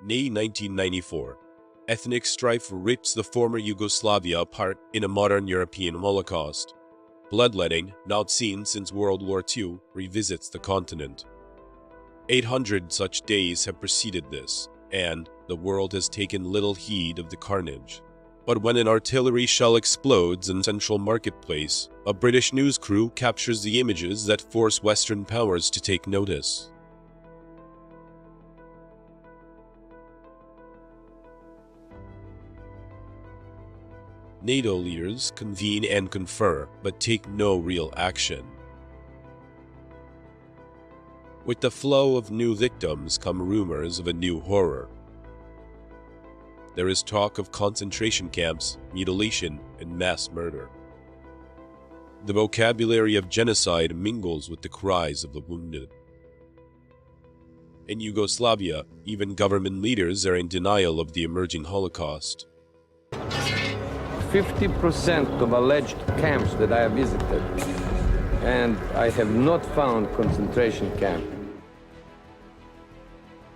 May 1994. Ethnic strife rips the former Yugoslavia apart in a modern European Holocaust. Bloodletting, not seen since World War II, revisits the continent. 800 such days have preceded this, and the world has taken little heed of the carnage. But when an artillery shell explodes in Central Marketplace, a British news crew captures the images that force Western powers to take notice. NATO leaders convene and confer, but take no real action. With the flow of new victims come rumors of a new horror. There is talk of concentration camps, mutilation, and mass murder. The vocabulary of genocide mingles with the cries of the wounded. In Yugoslavia, even government leaders are in denial of the emerging Holocaust. 50% of alleged camps that I have visited, and I have not found concentration camp.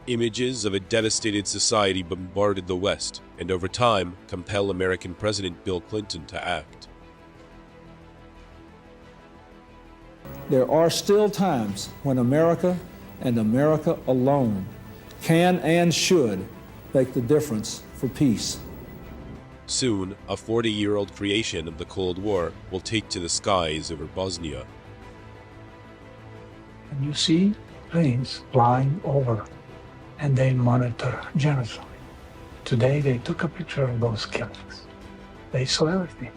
Images of a devastated society bombarded the West, and over time, compel American President Bill Clinton to act. There are still times when America and America alone can and should make the difference for peace. Soon, a 40-year-old creation of the Cold War will take to the skies over Bosnia. And you see planes flying over, and they monitor genocide. Today they took a picture of those killings. They saw everything.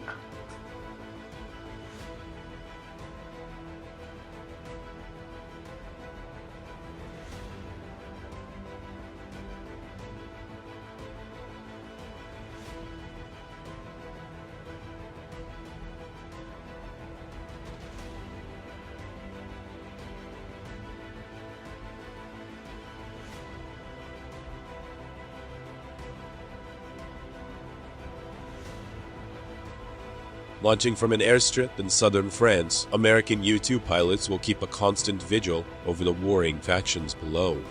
Launching from an airstrip in southern France, American U-2 pilots will keep a constant vigil over the warring factions below.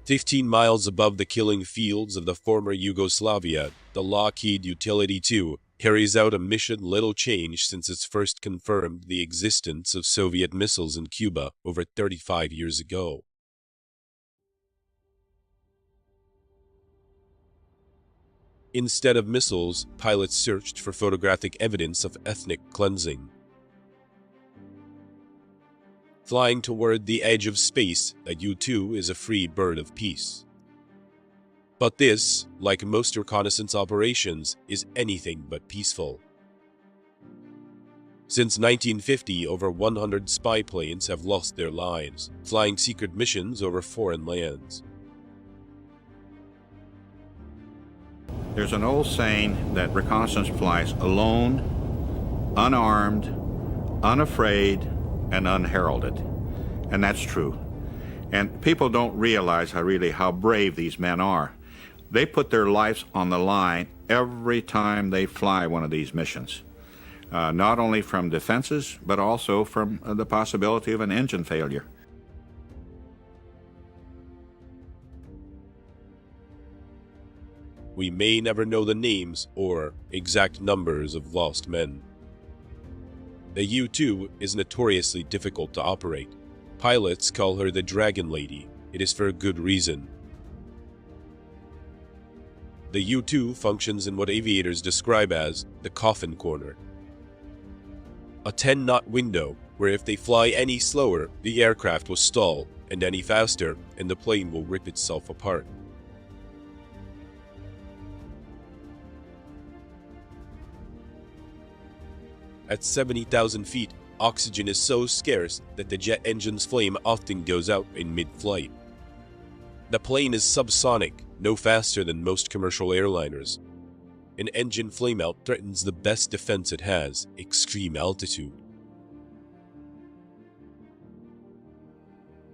15 miles above the killing fields of the former Yugoslavia, the Lockheed Utility-2 carries out a mission little changed since it first confirmed the existence of Soviet missiles in Cuba over 35 years ago. Instead of missiles, pilots searched for photographic evidence of ethnic cleansing. Flying toward the edge of space, a U-2 is a free bird of peace. But this, like most reconnaissance operations, is anything but peaceful. Since 1950, over 100 spy planes have lost their lives, flying secret missions over foreign lands. There's an old saying that reconnaissance flies alone, unarmed, unafraid, and unheralded. And that's true. And people don't realize how brave these men are. They put their lives on the line every time they fly one of these missions. Not only from defenses, but also from the possibility of an engine failure. We may never know the names or exact numbers of lost men. The U-2 is notoriously difficult to operate. Pilots call her the Dragonlady. It is for a good reason. The U-2 functions in what aviators describe as the Coffin corner. A 10-knot window where if they fly any slower, the aircraft will stall, and any faster, and the plane will rip itself apart. At 70,000 feet, oxygen is so scarce that the jet engine's flame often goes out in mid-flight. The plane is subsonic, no faster than most commercial airliners. An engine flameout threatens the best defense it has, extreme altitude.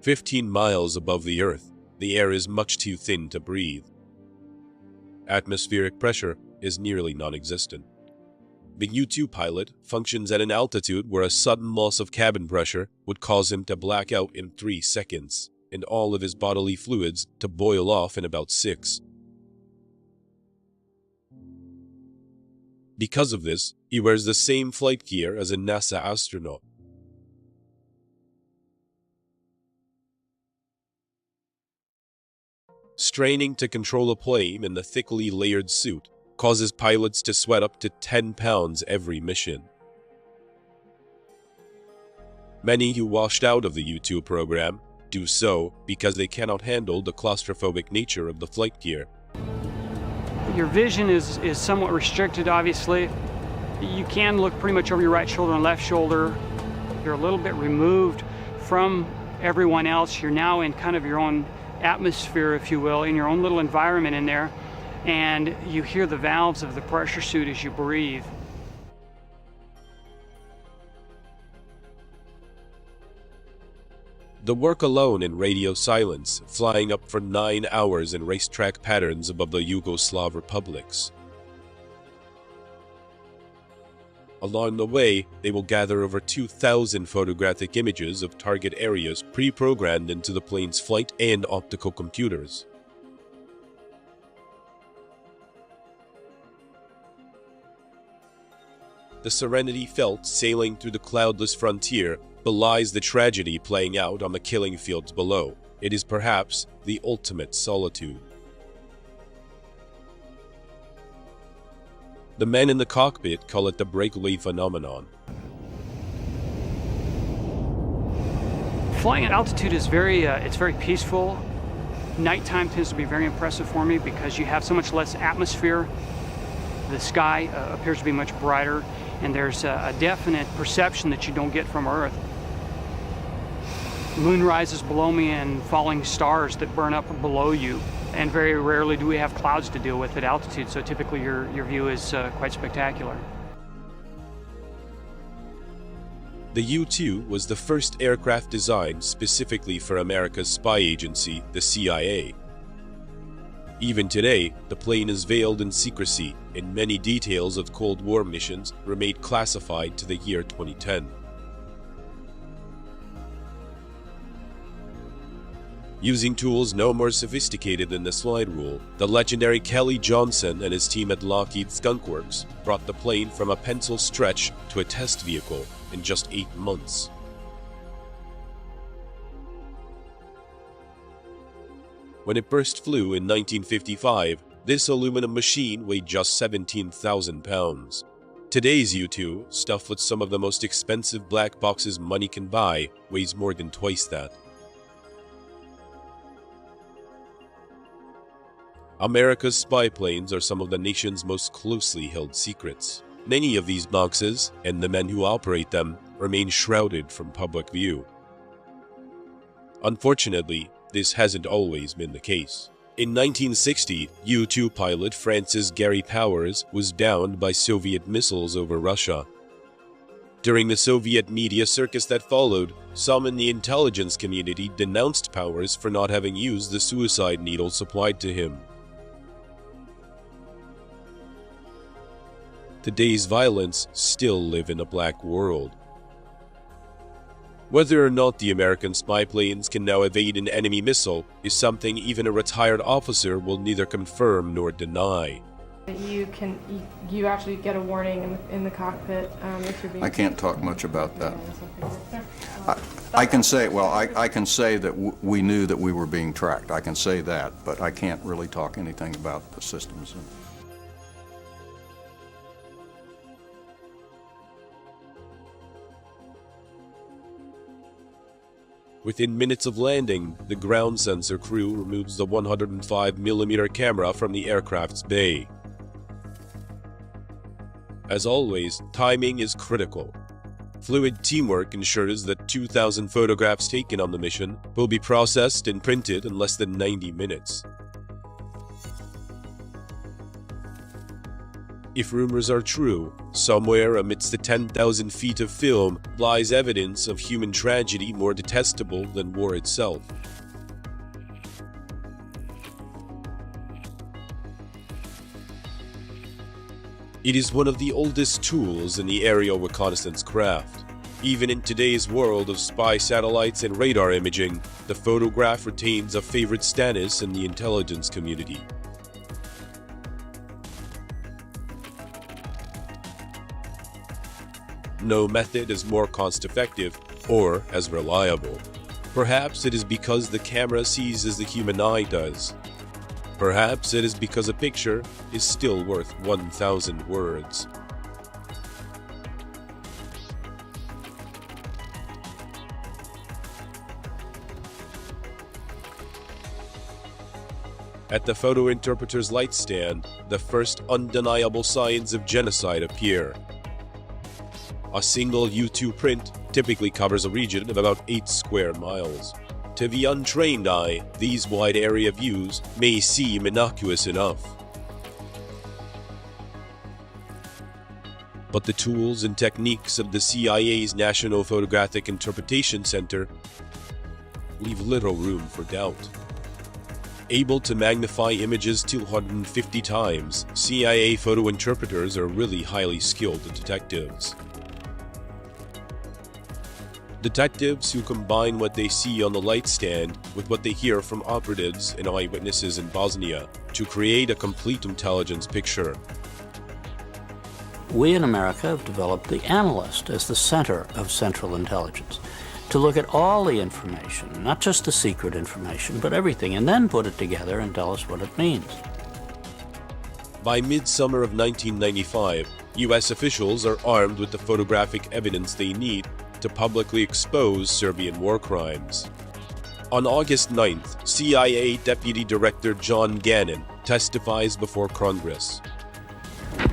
15 miles above the Earth, the air is much too thin to breathe. Atmospheric pressure is nearly non-existent. The U-2 pilot functions at an altitude where a sudden loss of cabin pressure would cause him to black out in 3 seconds, and all of his bodily fluids to boil off in about 6. Because of this, he wears the same flight gear as a NASA astronaut. Straining to control a plane in the thickly layered suit causes pilots to sweat up to 10 pounds every mission. Many who washed out of the U-2 program do so because they cannot handle the claustrophobic nature of the flight gear. Your vision is somewhat restricted, obviously. You can look pretty much over your right shoulder and left shoulder. You're a little bit removed from everyone else. You're now in kind of your own atmosphere, if you will, in your own little environment in there. And you hear the valves of the pressure suit as you breathe. The work alone in radio silence, flying up for 9 hours in racetrack patterns above the Yugoslav republics. Along the way, they will gather over 2,000 photographic images of target areas pre-programmed into the plane's flight and optical computers. The serenity felt sailing through the cloudless frontier belies the tragedy playing out on the killing fields below. It is perhaps the ultimate solitude. The men in the cockpit call it the breakaway phenomenon. Flying at altitude is it's very peaceful. Nighttime tends to be very impressive for me because you have so much less atmosphere. The sky appears to be much brighter, and there's a definite perception that you don't get from Earth. Moon rises below me and falling stars that burn up below you. And very rarely do we have clouds to deal with at altitude, so typically your view is quite spectacular. The U-2 was the first aircraft designed specifically for America's spy agency, the CIA. Even today, the plane is veiled in secrecy, and many details of Cold War missions remain classified to the year 2010. Using tools no more sophisticated than the slide rule, the legendary Kelly Johnson and his team at Lockheed Skunk Works brought the plane from a pencil stretch to a test vehicle in just 8 months. When it first flew in 1955, this aluminum machine weighed just 17,000 pounds. Today's U-2, stuffed with some of the most expensive black boxes money can buy, weighs more than twice that. America's spy planes are some of the nation's most closely held secrets. Many of these boxes, and the men who operate them, remain shrouded from public view. Unfortunately, this hasn't always been the case. In 1960, U-2 pilot Francis Gary Powers was downed by Soviet missiles over Russia. During the Soviet media circus that followed, some in the intelligence community denounced Powers for not having used the suicide needle supplied to him. Today's violence still live in a black world. Whether or not the American spy planes can now evade an enemy missile is something even a retired officer will neither confirm nor deny. You actually get a warning in the cockpit if you're being... I can't talk much about that. I can say, well, I can say that we knew that we were being tracked. I can say that, but I can't really talk anything about the systems. Within minutes of landing, the ground sensor crew removes the 105mm camera from the aircraft's bay. As always, timing is critical. Fluid teamwork ensures that 2,000 photographs taken on the mission will be processed and printed in less than 90 minutes. If rumors are true, somewhere amidst the 10,000 feet of film lies evidence of human tragedy more detestable than war itself. It is one of the oldest tools in the aerial reconnaissance craft. Even in today's world of spy satellites and radar imaging, the photograph retains a favorite status in the intelligence community. No method is more cost-effective or as reliable. Perhaps it is because the camera sees as the human eye does. Perhaps it is because a picture is still worth 1,000 words. At the photo interpreter's light stand, the first undeniable signs of genocide appear. A single U-2 print typically covers a region of about 8 square miles. To the untrained eye, these wide area views may seem innocuous enough. But the tools and techniques of the CIA's National Photographic Interpretation Center leave little room for doubt. Able to magnify images 250 times, CIA photo interpreters are really highly skilled detectives. Detectives who combine what they see on the light stand with what they hear from operatives and eyewitnesses in Bosnia to create a complete intelligence picture. We in America have developed the analyst as the center of central intelligence, to look at all the information, not just the secret information, but everything, and then put it together and tell us what it means. By midsummer of 1995, U.S. officials are armed with the photographic evidence they need to publicly expose Serbian war crimes. On August 9th, CIA Deputy Director John Gannon testifies before Congress.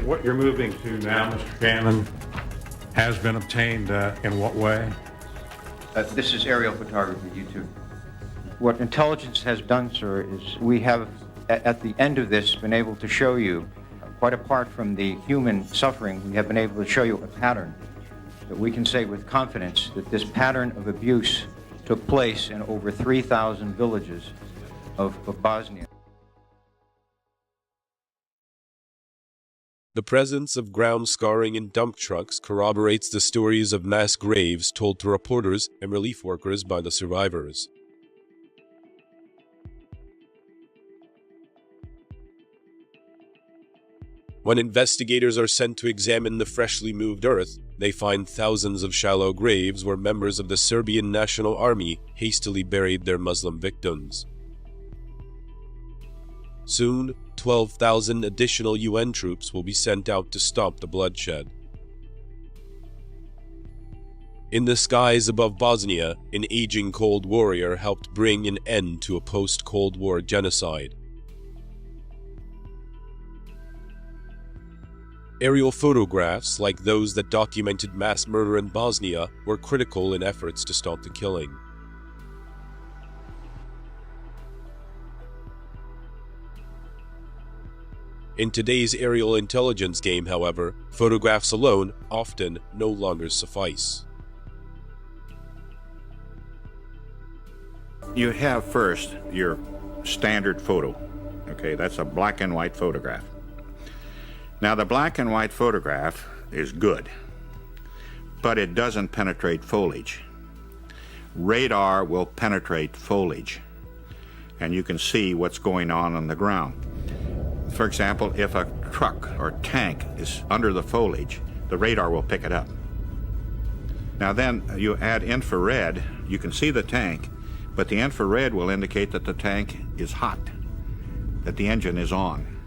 What you're moving to now, Mr. Gannon, has been obtained in what way? This is aerial photography, U-2. What intelligence has done, sir, is we have, at the end of this, been able to show you, quite apart from the human suffering, we have been able to show you a pattern that we can say with confidence that this pattern of abuse took place in over 3,000 villages of Bosnia. The presence of ground scarring in dump trucks corroborates the stories of mass graves told to reporters and relief workers by the survivors. When investigators are sent to examine the freshly moved earth, they find thousands of shallow graves where members of the Serbian National Army hastily buried their Muslim victims. Soon, 12,000 additional UN troops will be sent out to stop the bloodshed. In the skies above Bosnia, an aging Cold Warrior helped bring an end to a post-Cold War genocide. Aerial photographs, like those that documented mass murder in Bosnia, were critical in efforts to stop the killing. In today's aerial intelligence game, however, photographs alone often no longer suffice. You have first your standard photo. Okay, that's a black and white photograph. Now, the black and white photograph is good, but it doesn't penetrate foliage. Radar will penetrate foliage, and you can see what's going on the ground. For example, if a truck or tank is under the foliage, the radar will pick it up. Now then, you add infrared, you can see the tank, but the infrared will indicate that the tank is hot, that the engine is on.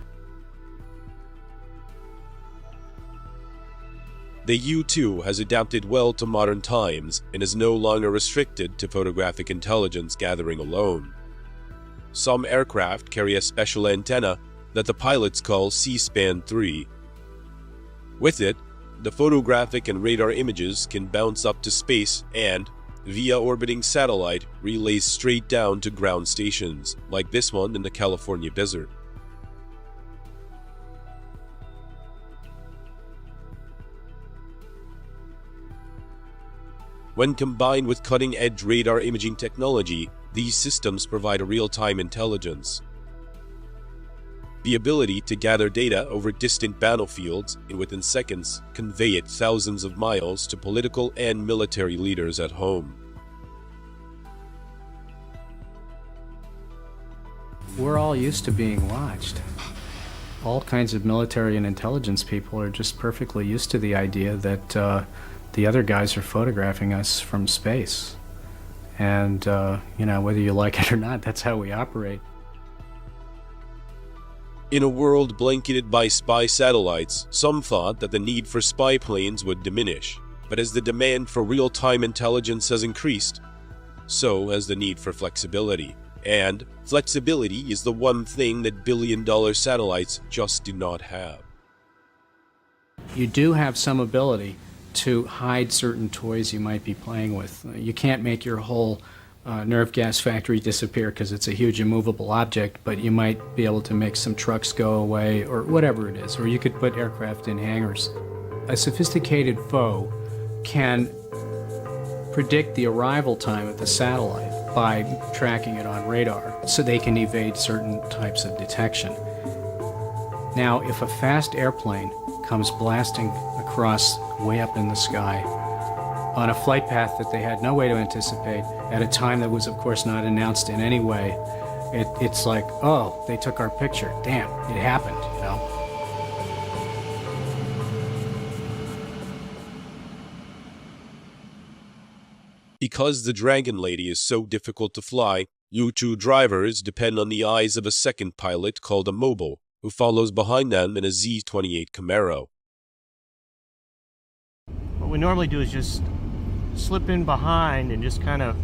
The U-2 has adapted well to modern times and is no longer restricted to photographic intelligence gathering alone. Some aircraft carry a special antenna that the pilots call C-SPAN 3. With it, the photographic and radar images can bounce up to space and, via orbiting satellite, relays straight down to ground stations, like this one in the California desert. When combined with cutting-edge radar imaging technology, these systems provide a real-time intelligence. The ability to gather data over distant battlefields and within seconds convey it thousands of miles to political and military leaders at home. We're all used to being watched. All kinds of military and intelligence people are just perfectly used to the idea that the other guys are photographing us from space. And, you know, whether you like it or not, that's how we operate. In a world blanketed by spy satellites, some thought that the need for spy planes would diminish. But as the demand for real-time intelligence has increased, so has the need for flexibility. And flexibility is the one thing that billion-dollar satellites just do not have. You do have some ability to hide certain toys you might be playing with. You can't make your whole nerve gas factory disappear because it's a huge immovable object, but you might be able to make some trucks go away or whatever it is, or you could put aircraft in hangars. A sophisticated foe can predict the arrival time of the satellite by tracking it on radar so they can evade certain types of detection. Now, if a fast airplane comes blasting across way up in the sky on a flight path that they had no way to anticipate at a time that was, of course, not announced in any way, it's like, oh, they took our picture. Damn, it happened, you know? Because the Dragonlady is so difficult to fly, U-2 drivers depend on the eyes of a second pilot called a mobile, who follows behind them in a Z-28 Camaro. What we normally do is just slip in behind and just kind of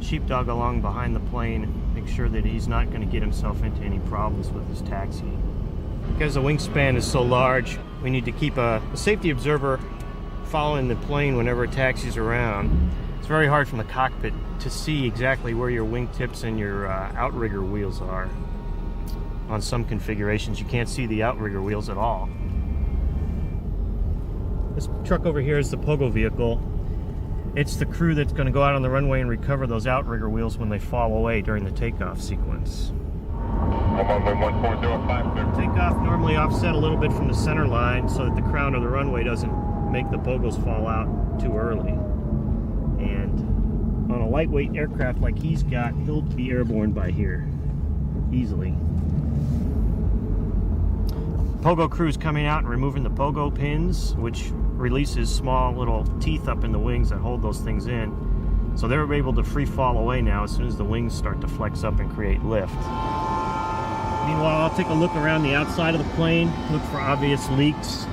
sheepdog along behind the plane, make sure that he's not going to get himself into any problems with his taxi. Because the wingspan is so large, we need to keep a safety observer following the plane whenever it taxis around. It's very hard from the cockpit to see exactly where your wingtips and your outrigger wheels are. On some configurations, you can't see the outrigger wheels at all. This truck over here is the pogo vehicle. It's the crew that's going to go out on the runway and recover those outrigger wheels when they fall away during the takeoff sequence. Takeoff normally offset a little bit from the center line so that the crown of the runway doesn't make the pogos fall out too early. And on a lightweight aircraft like he's got, he'll be airborne by here easily. Pogo crew's coming out and removing the pogo pins, which releases small little teeth up in the wings that hold those things in. So they're able to free fall away now as soon as the wings start to flex up and create lift. Meanwhile, I'll take a look around the outside of the plane, look for obvious leaks,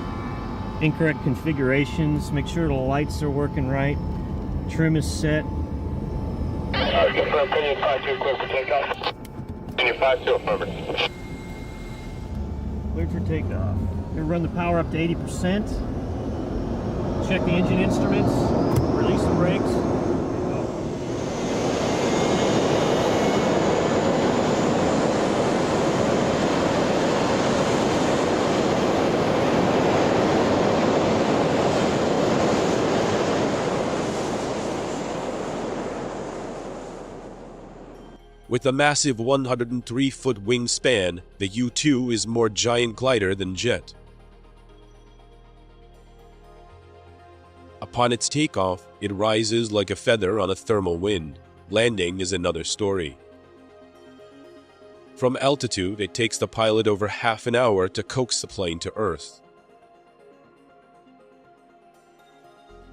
incorrect configurations, make sure the lights are working right, trim is set. Confirm, Canyon 5-2 clear for takeoff. Canyon 5-2, perfect. Cleared for takeoff. Gonna run the power up to 80%. Check the engine instruments, release the brakes. With a massive 103-foot wingspan, the U-2 is more giant glider than jet. Upon its takeoff, it rises like a feather on a thermal wind. Landing is another story. From altitude, it takes the pilot over half an hour to coax the plane to Earth.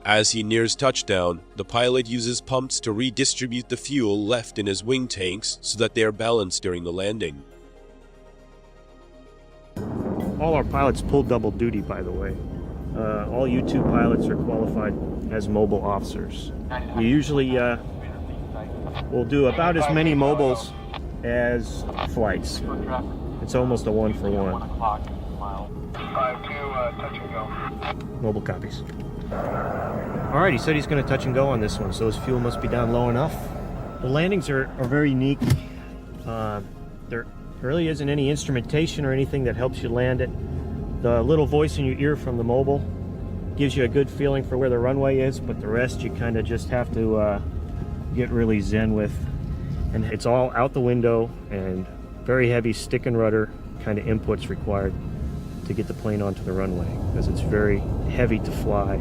As he nears touchdown, the pilot uses pumps to redistribute the fuel left in his wing tanks so that they are balanced during the landing. All our pilots pull double duty, by the way. All U-2 pilots are qualified as mobile officers. We usually will do about as many mobiles as flights. It's almost a one-for-one. 5-2, touch and go. Mobile copies. Alright, he said he's going to touch and go on this one, so his fuel must be down low enough. The landings are very unique. There really isn't any instrumentation or anything that helps you land it. The little voice in your ear from the mobile gives you a good feeling for where the runway is, but the rest you kind of just have to get really zen with. And it's all out the window and very heavy stick and rudder kind of inputs required to get the plane onto the runway, because it's very heavy to fly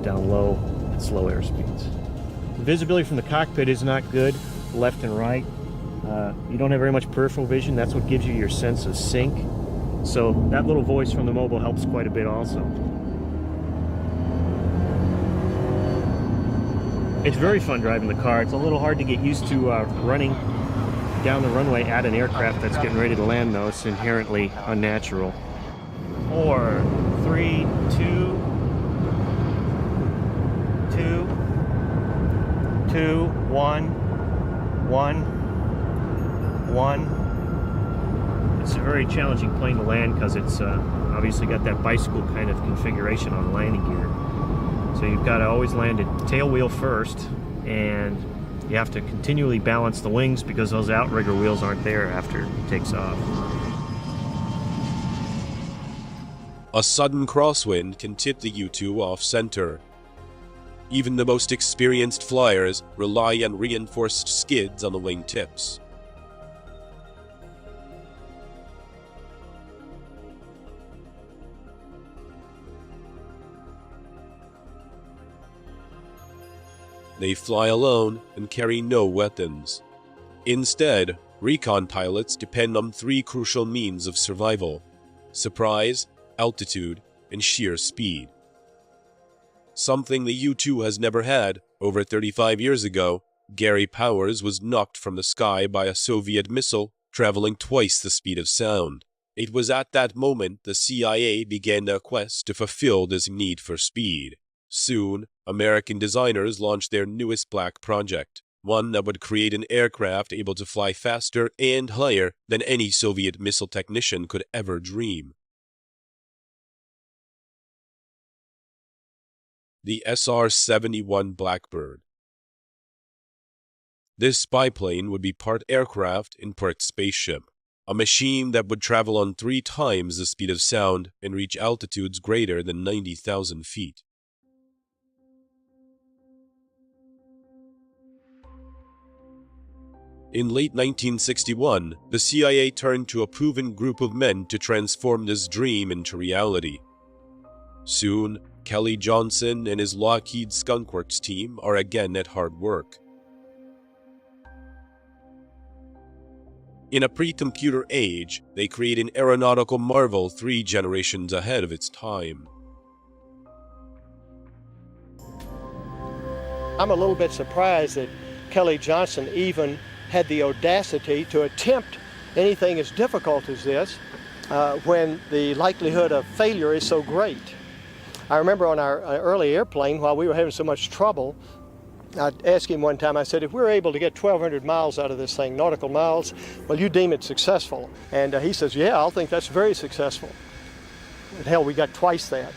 down low at slow airspeeds. The visibility from the cockpit is not good, left and right. You don't have very much peripheral vision. That's what gives you your sense of sync. So that little voice from the mobile helps quite a bit also. It's very fun driving the car. It's a little hard to get used to running down the runway at an aircraft that's getting ready to land, though. It's inherently unnatural. 4, 3, 2, 2, 1, 1. It's a very challenging plane to land because it's obviously got that bicycle kind of configuration on the landing gear. So you've got to always land it tail wheel first, and you have to continually balance the wings because those outrigger wheels aren't there after it takes off. A sudden crosswind can tip the U-2 off-center. Even the most experienced flyers rely on reinforced skids on the wingtips. They fly alone and carry no weapons. Instead, recon pilots depend on 3 crucial means of survival: surprise, altitude, and sheer speed. Something the U-2 has never had. Over 35 years ago, Gary Powers was knocked from the sky by a Soviet missile traveling twice the speed of sound. It was at that moment the CIA began their quest to fulfill this need for speed. Soon, American designers launched their newest Black project, one that would create an aircraft able to fly faster and higher than any Soviet missile technician could ever dream. The SR-71 Blackbird. This biplane would be part aircraft and part spaceship, a machine that would travel on 3 times the speed of sound and reach altitudes greater than 90,000 feet. In late 1961, the CIA turned to a proven group of men to transform this dream into reality. Soon, Kelly Johnson and his Lockheed Skunk Works team are again at hard work. In a pre-computer age, they create an aeronautical marvel 3 generations ahead of its time. I'm a little bit surprised that Kelly Johnson even had the audacity to attempt anything as difficult as this when the likelihood of failure is so great. I remember on our early airplane, while we were having so much trouble, I asked him one time, I said, if we're able to get 1,200 miles out of this thing, nautical miles, will you deem it successful? And he says, yeah, I'll think that's very successful. And hell, we got twice that.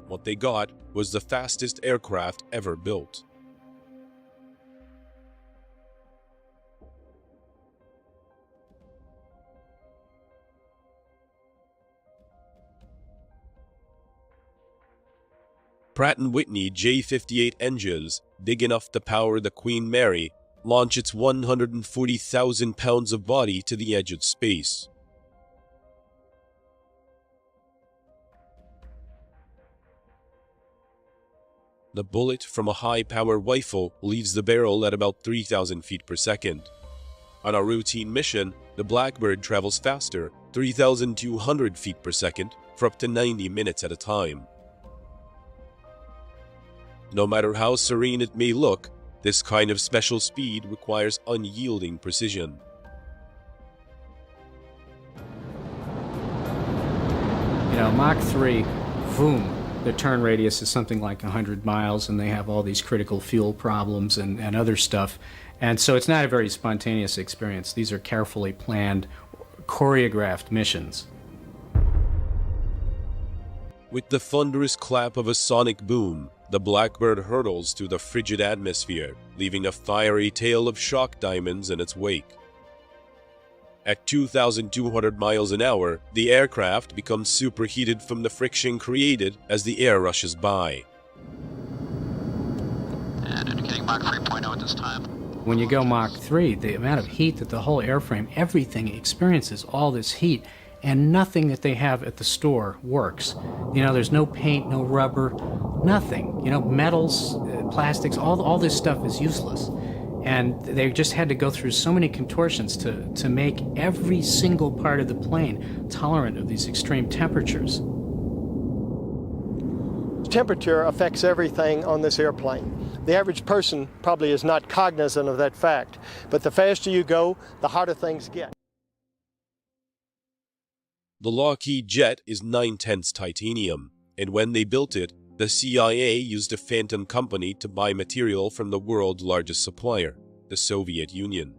What they got was the fastest aircraft ever built. Pratt & Whitney J-58 engines, big enough to power the Queen Mary, launch its 140,000 pounds of body to the edge of space. The bullet from a high-power rifle leaves the barrel at about 3,000 feet per second. On a routine mission, the Blackbird travels faster, 3,200 feet per second, for up to 90 minutes at a time. No matter how serene it may look, this kind of special speed requires unyielding precision. You know, Mach 3, boom. The turn radius is something like 100 miles, and they have all these critical fuel problems and other stuff. And so it's not a very spontaneous experience. These are carefully planned, choreographed missions. With the thunderous clap of a sonic boom, the Blackbird hurtles through the frigid atmosphere, leaving a fiery tail of shock diamonds in its wake. At 2,200 miles an hour, the aircraft becomes superheated from the friction created as the air rushes by. And indicating Mach 3.0 at this time. When you go Mach 3, the amount of heat that the whole airframe, everything experiences all this heat, and nothing that they have at the store works. You know, there's no paint, no rubber, nothing. You know, metals, plastics, all this stuff is useless. And they just had to go through so many contortions to make every single part of the plane tolerant of these extreme temperatures. Temperature affects everything on this airplane. The average person probably is not cognizant of that fact, but the faster you go, the harder things get. The Lockheed jet is 9/10 titanium, and when they built it, the CIA used a phantom company to buy material from the world's largest supplier, the Soviet Union.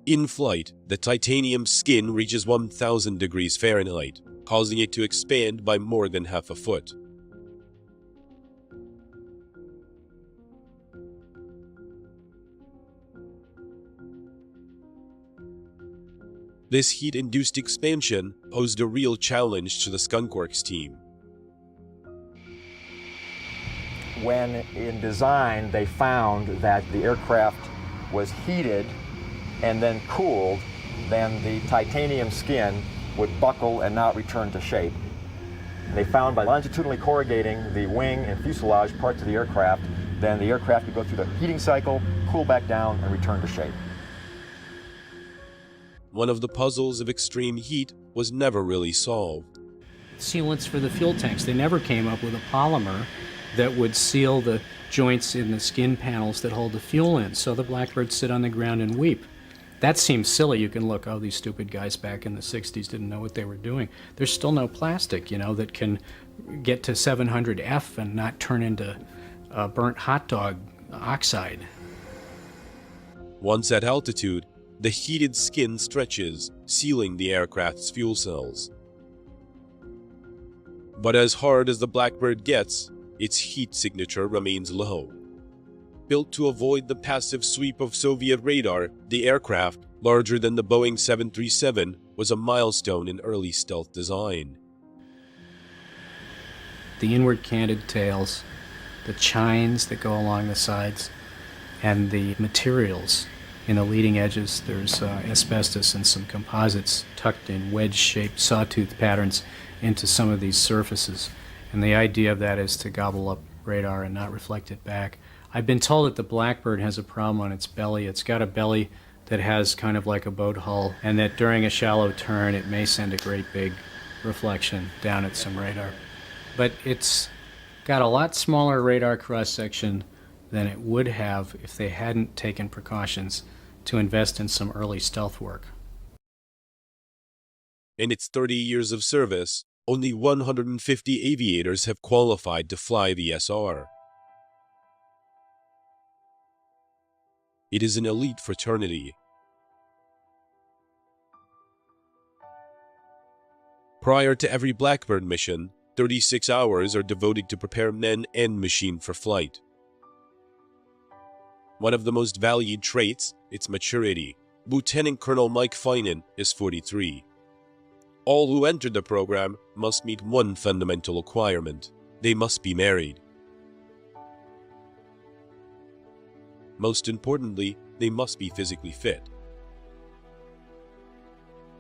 In flight, the titanium skin reaches 1,000 degrees Fahrenheit, causing it to expand by more than half a foot. This heat-induced expansion posed a real challenge to the Skunk Works team. When in design they found that the aircraft was heated and then cooled, then the titanium skin would buckle and not return to shape. And they found by longitudinally corrugating the wing and fuselage parts of the aircraft, then the aircraft would go through the heating cycle, cool back down, and return to shape. One of the puzzles of extreme heat was never really solved. Sealants for the fuel tanks, they never came up with a polymer that would seal the joints in the skin panels that hold the fuel in, so the Blackbirds sit on the ground and weep. That seems silly. You can look, oh, these stupid guys back in the 60s didn't know what they were doing. There's still no plastic, that can get to 700F and not turn into burnt hot dog oxide. Once at altitude, the heated skin stretches, sealing the aircraft's fuel cells. But as hard as the Blackbird gets, its heat signature remains low. Built to avoid the passive sweep of Soviet radar, the aircraft, larger than the Boeing 737, was a milestone in early stealth design. The inward canted tails, the chines that go along the sides, and the materials in the leading edges. There's asbestos and some composites tucked in wedge-shaped sawtooth patterns into some of these surfaces. And the idea of that is to gobble up radar and not reflect it back. I've been told that the Blackbird has a problem on its belly. It's got a belly that has kind of like a boat hull, and that during a shallow turn it may send a great big reflection down at some radar. But it's got a lot smaller radar cross-section than it would have if they hadn't taken precautions to invest in some early stealth work. In its 30 years of service, only 150 aviators have qualified to fly the SR. It is an elite fraternity. Prior to every Blackbird mission, 36 hours are devoted to prepare men and machine for flight. One of the most valued traits, its maturity. Lieutenant Colonel Mike Finan is 43. All who enter the program must meet one fundamental requirement. They must be married. Most importantly, they must be physically fit.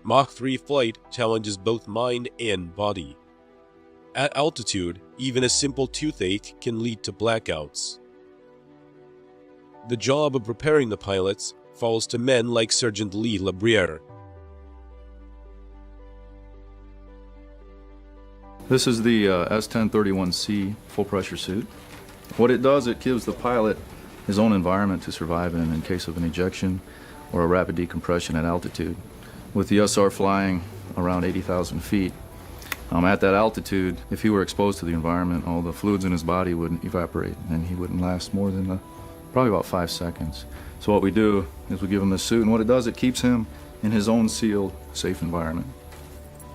Mach 3 flight challenges both mind and body. At altitude, even a simple toothache can lead to blackouts. The job of preparing the pilots falls to men like Sergeant Lee Labriere. This is the S-1031C full pressure suit. What it does, it gives the pilot his own environment to survive in case of an ejection or a rapid decompression at altitude. With the SR flying around 80,000 feet, at that altitude, if he were exposed to the environment, all the fluids in his body would evaporate and he wouldn't last more than probably about 5 seconds. So what we do is we give him this suit, and what it does, it keeps him in his own sealed, safe environment.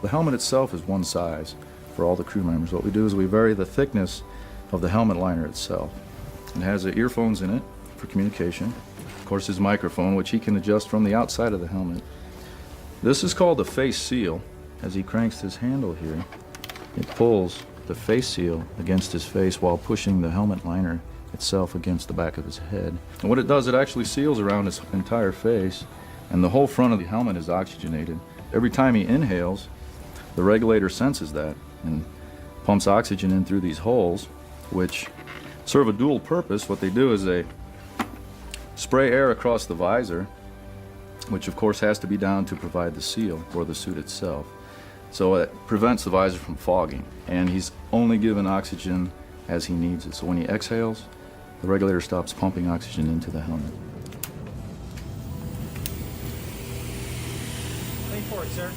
The helmet itself is one size for all the crew members. What we do is we vary the thickness of the helmet liner itself. It has the earphones in it for communication. Of course, his microphone, which he can adjust from the outside of the helmet. This is called the face seal. As he cranks this handle here, it pulls the face seal against his face while pushing the helmet liner itself against the back of his head. And what it does, it actually seals around his entire face, and the whole front of the helmet is oxygenated, Every time he inhales, the regulator senses that and pumps oxygen in through these holes, which serve a dual purpose. What they do is they spray air across the visor, which of course has to be down to provide the seal for the suit itself. So it prevents the visor from fogging, and he's only given oxygen as he needs it. So when he exhales, the regulator stops pumping oxygen into the helmet. Wait for it, sir.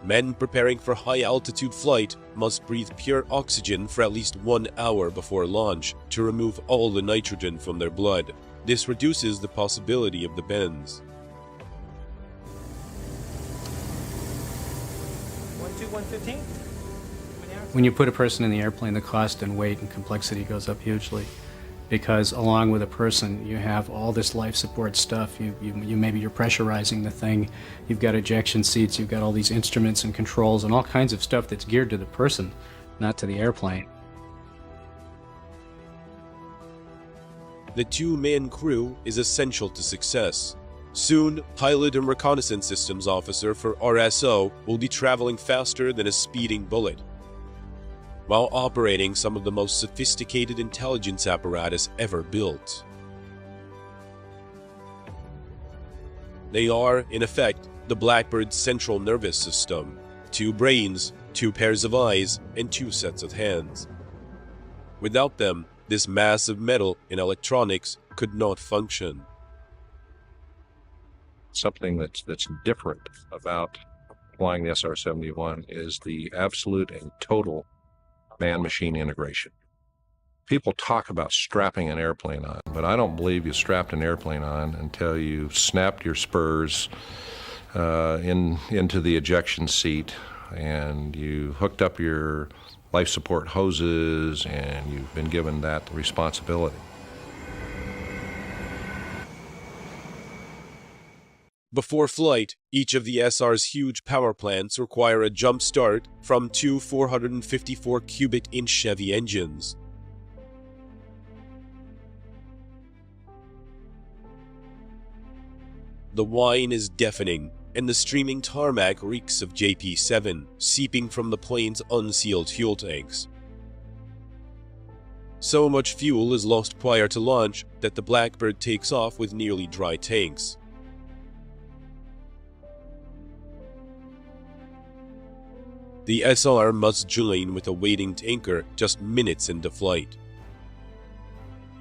Men preparing for high-altitude flight must breathe pure oxygen for at least 1 hour before launch to remove all the nitrogen from their blood. This reduces the possibility of the bends. 115? When you put a person in the airplane, the cost and weight and complexity goes up hugely, because along with a person, you have all this life support stuff. You maybe you're pressurizing the thing. You've got ejection seats. You've got all these instruments and controls and all kinds of stuff that's geared to the person, not to the airplane. The two-man crew is essential to success. Soon, pilot and reconnaissance systems officer for RSO will be traveling faster than a speeding bullet, while operating some of the most sophisticated intelligence apparatus ever built. They are, in effect, the Blackbird's central nervous system: 2 brains, 2 pairs of eyes, and 2 sets of hands. Without them, this mass of metal and electronics could not function. Something that's different about flying the SR-71 is the absolute and total man-machine integration. People talk about strapping an airplane on, but I don't believe you strapped an airplane on until you snapped your spurs into the ejection seat, and you hooked up your life support hoses, and you've been given that responsibility. Before flight, each of the SR's huge power plants require a jump start from 2 454 cubic inch Chevy engines. The whine is deafening, and the streaming tarmac reeks of JP-7, seeping from the plane's unsealed fuel tanks. So much fuel is lost prior to launch that the Blackbird takes off with nearly dry tanks. The SR must join with a waiting tanker just minutes into flight.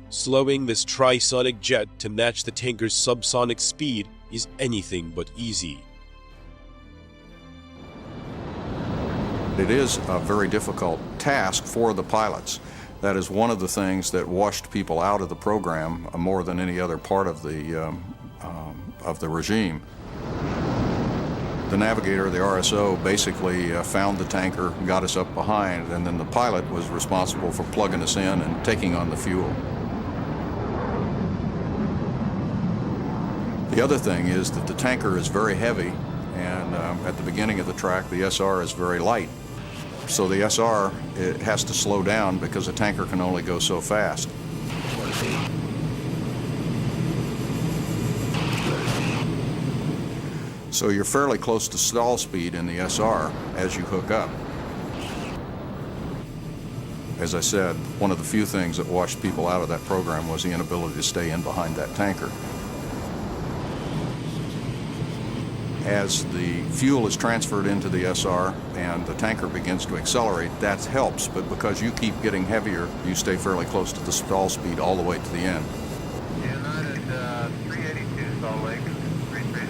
Slowing this trisonic jet to match the tanker's subsonic speed is anything but easy. It is a very difficult task for the pilots. That is one of the things that washed people out of the program more than any other part of the regime. The navigator, the RSO, basically found the tanker, got us up behind, and then the pilot was responsible for plugging us in and taking on the fuel. The other thing is that the tanker is very heavy, and at the beginning of the track, the SR is very light. So the SR, it has to slow down because the tanker can only go so fast. So you're fairly close to stall speed in the SR as you hook up. As I said, one of the few things that washed people out of that program was the inability to stay in behind that tanker. As the fuel is transferred into the SR and the tanker begins to accelerate, that helps, but because you keep getting heavier, you stay fairly close to the stall speed all the way to the end. United 382 Salt Lake, 330.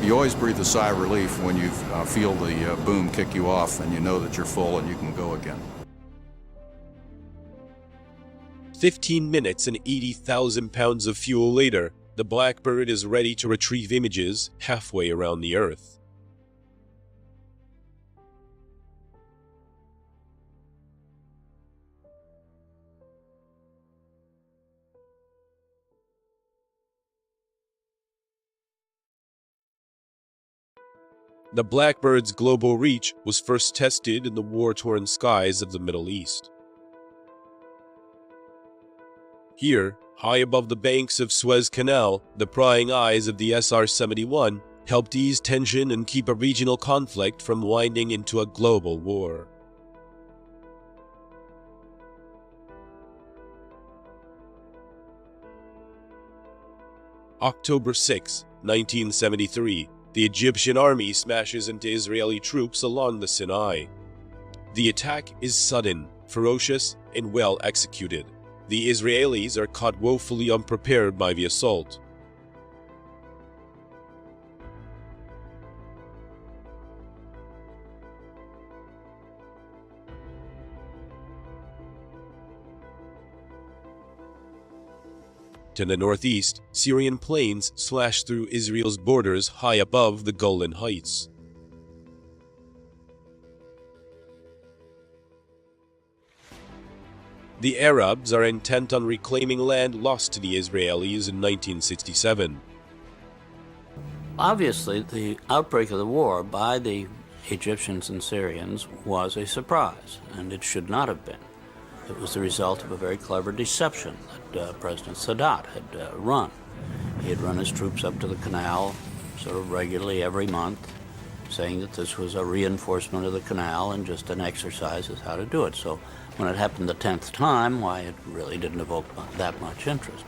You always breathe a sigh of relief when you feel the boom kick you off and you know that you're full and you can go again. 15 minutes and 80,000 pounds of fuel later, the Blackbird is ready to retrieve images halfway around the Earth. The Blackbird's global reach was first tested in the war-torn skies of the Middle East. Here, High above the banks of Suez Canal, the prying eyes of the SR-71 helped ease tension and keep a regional conflict from winding into a global war. October 6, 1973, the Egyptian army smashes into Israeli troops along the Sinai. The attack is sudden, ferocious, and well executed. The Israelis are caught woefully unprepared by the assault. To the northeast, Syrian planes slash through Israel's borders high above the Golan Heights. The Arabs are intent on reclaiming land lost to the Israelis in 1967. Obviously, the outbreak of the war by the Egyptians and Syrians was a surprise, and it should not have been. It was the result of a very clever deception that President Sadat had run. He had run his troops up to the canal sort of regularly every month, saying that this was a reinforcement of the canal and just an exercise as how to do it. So when it happened the 10th time, why, it really didn't evoke that much interest.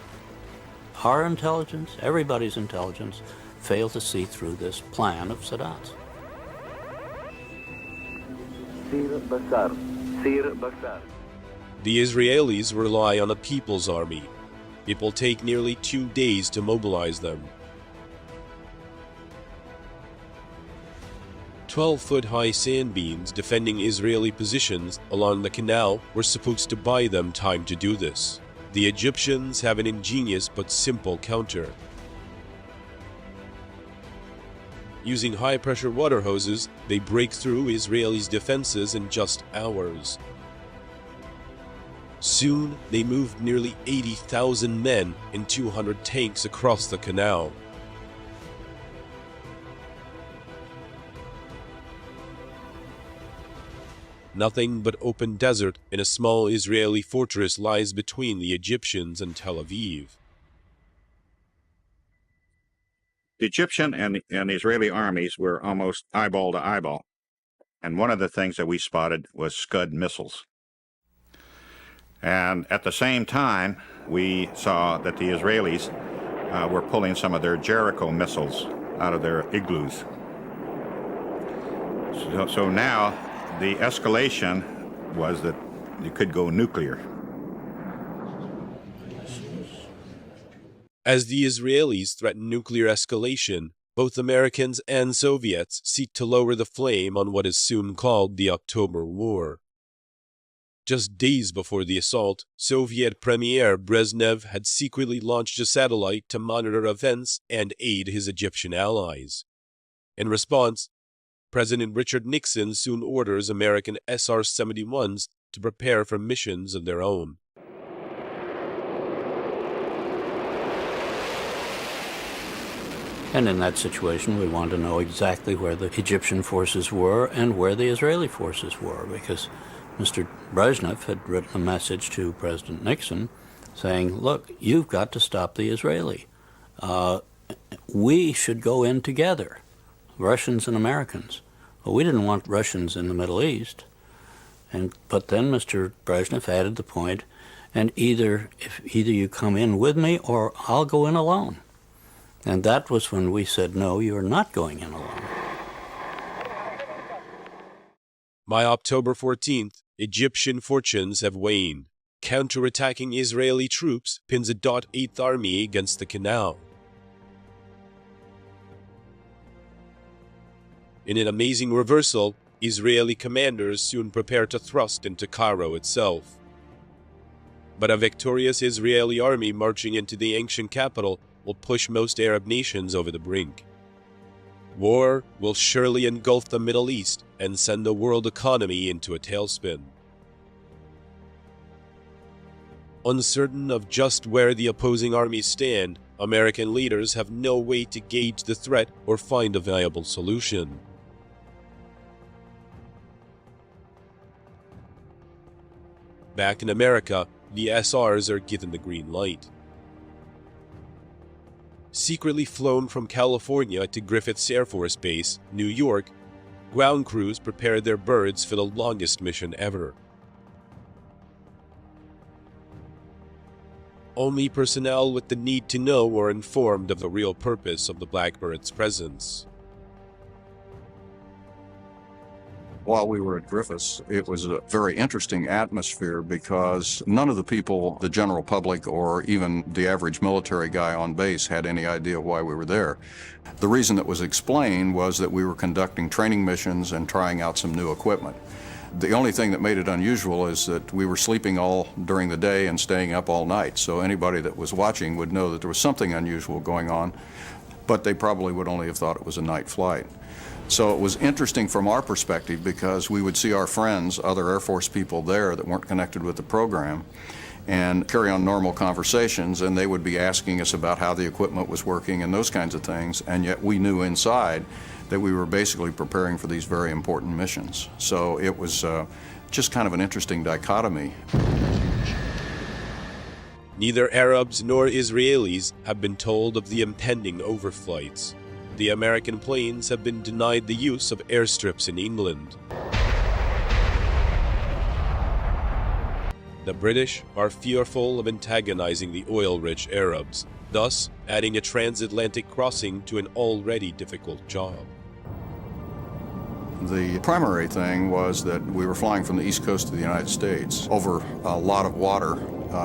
Our intelligence, everybody's intelligence, failed to see through this plan of Sadat's. The Israelis rely on a people's army. It will take nearly 2 days to mobilize them. 12-foot-high sand beams defending Israeli positions along the canal were supposed to buy them time to do this. The Egyptians have an ingenious but simple counter. Using high-pressure water hoses, they break through Israelis' defenses in just hours. Soon, they moved nearly 80,000 men and 200 tanks across the canal. Nothing but open desert and a small Israeli fortress lies between the Egyptians and Tel Aviv. The Egyptian and Israeli armies were almost eyeball to eyeball. And one of the things that we spotted was Scud missiles. And at the same time, we saw that the Israelis were pulling some of their Jericho missiles out of their igloos. So now the escalation was that you could go nuclear. As the Israelis threaten nuclear escalation, both Americans and Soviets seek to lower the flame on what is soon called the October War. Just days before the assault, Soviet Premier Brezhnev had secretly launched a satellite to monitor events and aid his Egyptian allies. In response, President Richard Nixon soon orders American SR-71s to prepare for missions of their own. And in that situation, we wanted to know exactly where the Egyptian forces were and where the Israeli forces were, because Mr. Brezhnev had written a message to President Nixon saying, look, you've got to stop the Israeli. We should go in together, Russians and Americans. Well, we didn't want Russians in the Middle East. But then Mr. Brezhnev added the point, and either you come in with me or I'll go in alone. And that was when we said, no, you're not going in alone. By October 14th, Egyptian fortunes have waned. Counterattacking Israeli troops pins a .8th Army against the canal. In an amazing reversal, Israeli commanders soon prepare to thrust into Cairo itself. But a victorious Israeli army marching into the ancient capital will push most Arab nations over the brink. War will surely engulf the Middle East and send the world economy into a tailspin. Uncertain of just where the opposing armies stand, American leaders have no way to gauge the threat or find a viable solution. Back in America, the SRs are given the green light. Secretly flown from California to Griffiths Air Force Base, New York, ground crews prepared their birds for the longest mission ever. Only personnel with the need to know were informed of the real purpose of the Blackbird's presence. While we were at Griffiths, it was a very interesting atmosphere because none of the people, the general public or even the average military guy on base, had any idea why we were there. The reason that was explained was that we were conducting training missions and trying out some new equipment. The only thing that made it unusual is that we were sleeping all during the day and staying up all night, so anybody that was watching would know that there was something unusual going on, but they probably would only have thought it was a night flight. So it was interesting from our perspective because we would see our friends, other Air Force people there that weren't connected with the program, and carry on normal conversations, and they would be asking us about how the equipment was working and those kinds of things, and yet we knew inside that we were basically preparing for these very important missions. So it was just kind of an interesting dichotomy. Neither Arabs nor Israelis have been told of the impending overflights. The American planes have been denied the use of airstrips in England. The British are fearful of antagonizing the oil-rich Arabs, thus adding a transatlantic crossing to an already difficult job. The primary thing was that we were flying from the east coast of the United States over a lot of water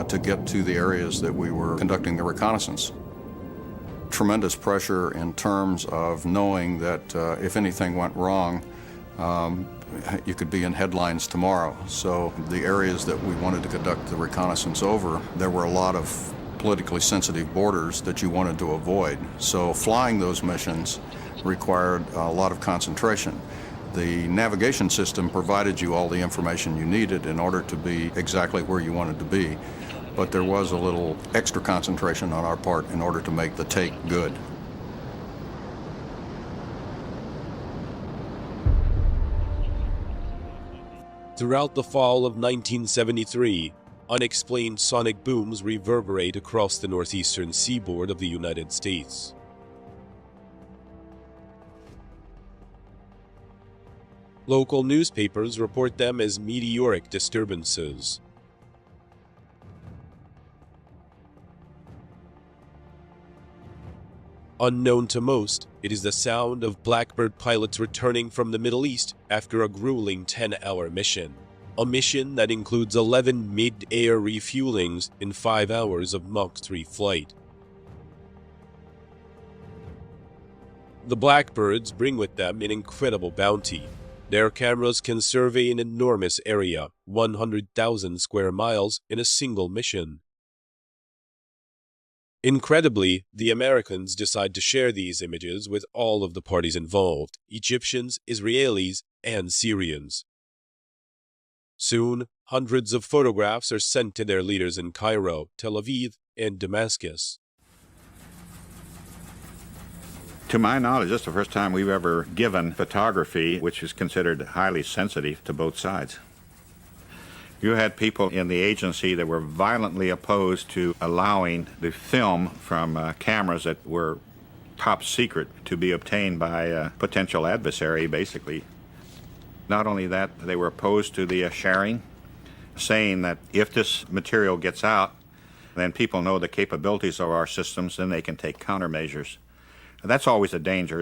to get to the areas that we were conducting the reconnaissance. Tremendous pressure in terms of knowing that if anything went wrong, you could be in headlines tomorrow. So the areas that we wanted to conduct the reconnaissance over, there were a lot of politically sensitive borders that you wanted to avoid. So flying those missions required a lot of concentration. The navigation system provided you all the information you needed in order to be exactly where you wanted to be. But there was a little extra concentration on our part in order to make the take good. Throughout the fall of 1973, unexplained sonic booms reverberate across the northeastern seaboard of the United States. Local newspapers report them as meteoric disturbances. Unknown to most, it is the sound of Blackbird pilots returning from the Middle East after a grueling 10-hour mission. A mission that includes 11 mid-air refuelings in 5 hours of Mach 3 flight. The Blackbirds bring with them an incredible bounty. Their cameras can survey an enormous area, 100,000 square miles, in a single mission. Incredibly, the Americans decide to share these images with all of the parties involved, Egyptians, Israelis, and Syrians. Soon, hundreds of photographs are sent to their leaders in Cairo, Tel Aviv, and Damascus. To my knowledge, this is the first time we've ever given photography, which is considered highly sensitive to both sides. You had people in the agency that were violently opposed to allowing the film from cameras that were top secret to be obtained by a potential adversary, basically. Not only that, they were opposed to the sharing, saying that if this material gets out, then people know the capabilities of our systems, then they can take countermeasures. That's always a danger.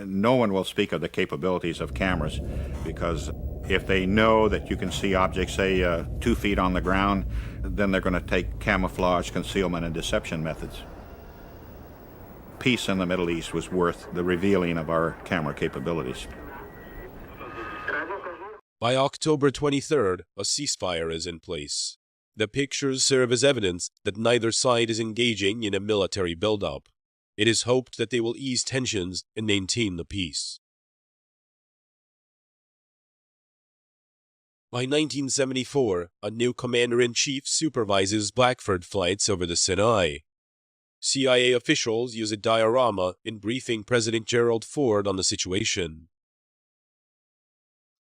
No one will speak of the capabilities of cameras because if they know that you can see objects, say, 2 feet on the ground, then they're going to take camouflage, concealment, and deception methods. Peace in the Middle East was worth the revealing of our camera capabilities. By October 23rd, a ceasefire is in place. The pictures serve as evidence that neither side is engaging in a military buildup. It is hoped that they will ease tensions and maintain the peace. By 1974, a new commander-in-chief supervises Blackbird flights over the Sinai. CIA officials use a diorama in briefing President Gerald Ford on the situation.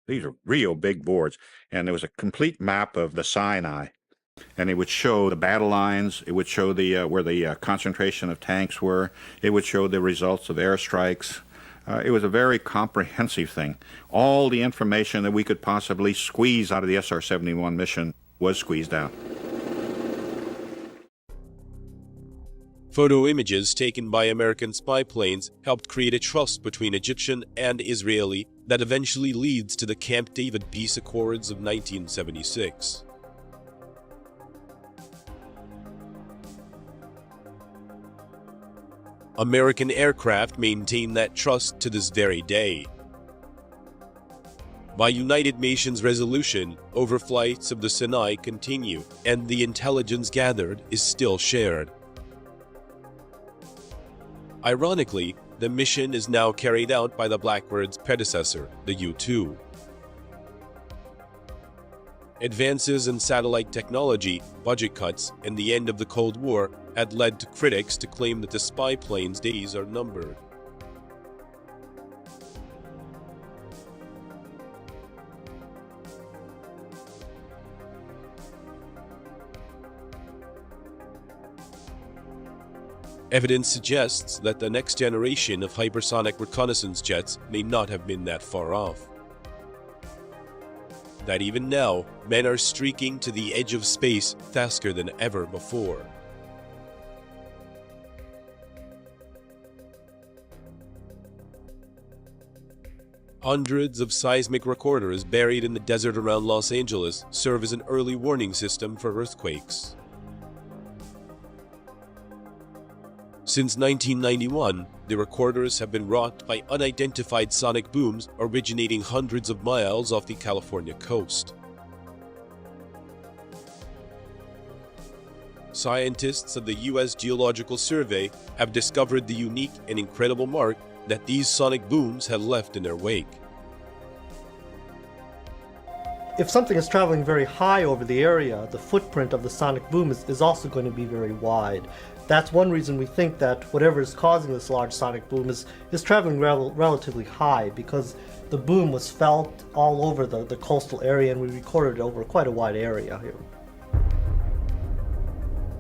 These are real big boards, and there was a complete map of the Sinai. And it would show the battle lines, it would show the where the concentration of tanks were, it would show the results of airstrikes. It was a very comprehensive thing. All the information that we could possibly squeeze out of the SR-71 mission was squeezed out. Photo images taken by American spy planes helped create a trust between Egyptian and Israeli that eventually leads to the Camp David Peace Accords of 1976. American aircraft maintain that trust to this very day. By United Nations resolution, overflights of the Sinai continue, and the intelligence gathered is still shared. Ironically, the mission is now carried out by the Blackbird's predecessor, the U-2. Advances in satellite technology, budget cuts, and the end of the Cold War had led to critics to claim that the spy plane's days are numbered. Evidence suggests that the next generation of hypersonic reconnaissance jets may not have been that far off. That even now, men are streaking to the edge of space faster than ever before. Hundreds of seismic recorders buried in the desert around Los Angeles serve as an early warning system for earthquakes. Since 1991, the recorders have been rocked by unidentified sonic booms originating hundreds of miles off the California coast. Scientists of the U.S. Geological Survey have discovered the unique and incredible mark that these sonic booms have left in their wake. If something is traveling very high over the area, the footprint of the sonic boom is also going to be very wide. That's one reason we think that whatever is causing this large sonic boom is traveling relatively high, because the boom was felt all over the coastal area, and we recorded it over quite a wide area here.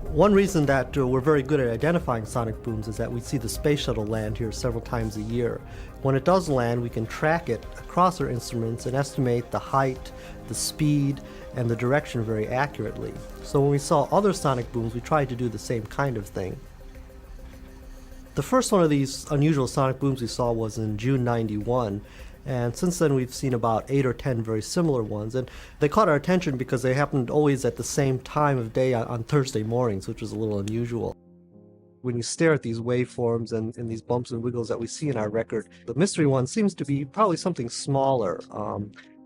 One reason that we're very good at identifying sonic booms is that we see the space shuttle land here several times a year. When it does land, we can track it across our instruments and estimate the height, the speed, and the direction very accurately. So when we saw other sonic booms, we tried to do the same kind of thing. The first one of these unusual sonic booms we saw was in June '91, and since then we've seen about 8 or 10 very similar ones, and they caught our attention because they happened always at the same time of day on Thursday mornings, which was a little unusual. When you stare at these waveforms and these bumps and wiggles that we see in our record, the mystery one seems to be probably something smaller.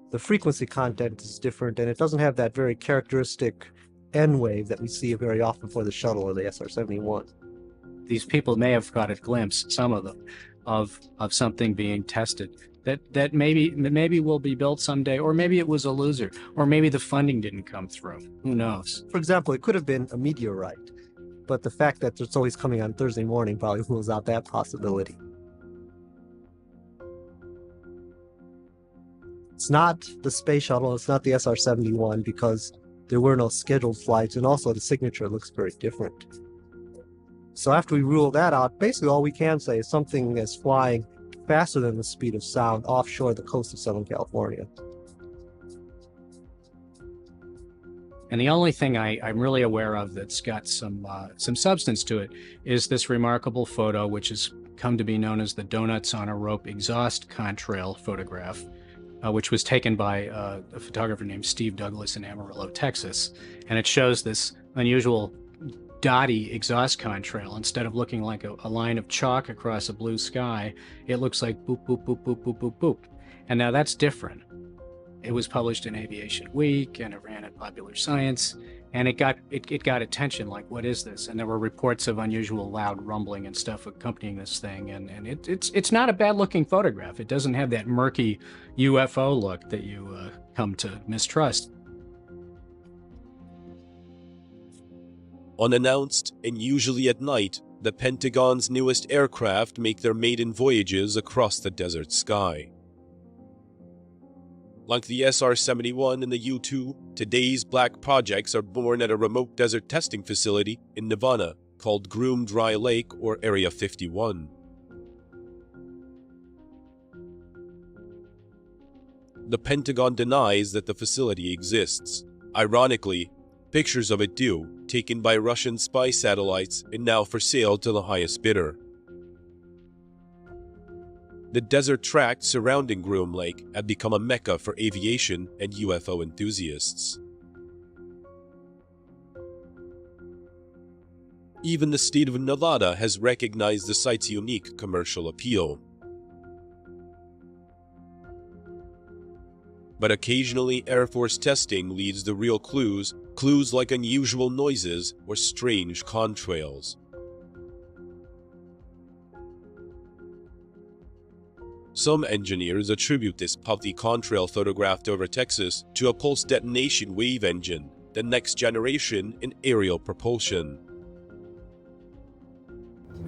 The frequency content is different, and it doesn't have that very characteristic N wave that we see very often for the shuttle or the SR-71. These people may have got a glimpse, some of them, of something being tested that maybe will be built someday, or maybe it was a loser, or maybe the funding didn't come through. Who knows? For example, it could have been a meteorite, but the fact that it's always coming on Thursday morning probably rules out that possibility. It's not the space shuttle, it's not the SR-71, because there were no scheduled flights, and also the signature looks very different. So after we rule that out, basically all we can say is something is flying faster than the speed of sound offshore the coast of Southern California. And the only thing I'm really aware of that's got some substance to it is this remarkable photo, which has come to be known as the Donuts on a Rope exhaust contrail photograph, which was taken by a photographer named Steve Douglas in Amarillo, Texas. And it shows this unusual dotty exhaust contrail. Instead of looking like a line of chalk across a blue sky, it looks like boop, boop, boop, boop, boop, boop, boop. And now that's different. It was published in Aviation Week, and it ran in Popular Science, and it got attention, like, what is this? And there were reports of unusual loud rumbling and stuff accompanying this thing, and it's not a bad-looking photograph. It doesn't have that murky UFO look that you come to mistrust. Unannounced, and usually at night, the Pentagon's newest aircraft make their maiden voyages across the desert sky. Like the SR-71 and the U-2, today's black projects are born at a remote desert testing facility in Nevada called Groom Dry Lake or Area 51. The Pentagon denies that the facility exists. Ironically, pictures of it do, taken by Russian spy satellites and now for sale to the highest bidder. The desert tract surrounding Groom Lake had become a mecca for aviation and UFO enthusiasts. Even the state of Nevada has recognized the site's unique commercial appeal. But occasionally Air Force testing leads to real clues like unusual noises or strange contrails. Some engineers attribute this puffy contrail photographed over Texas to a pulse detonation wave engine, the next generation in aerial propulsion.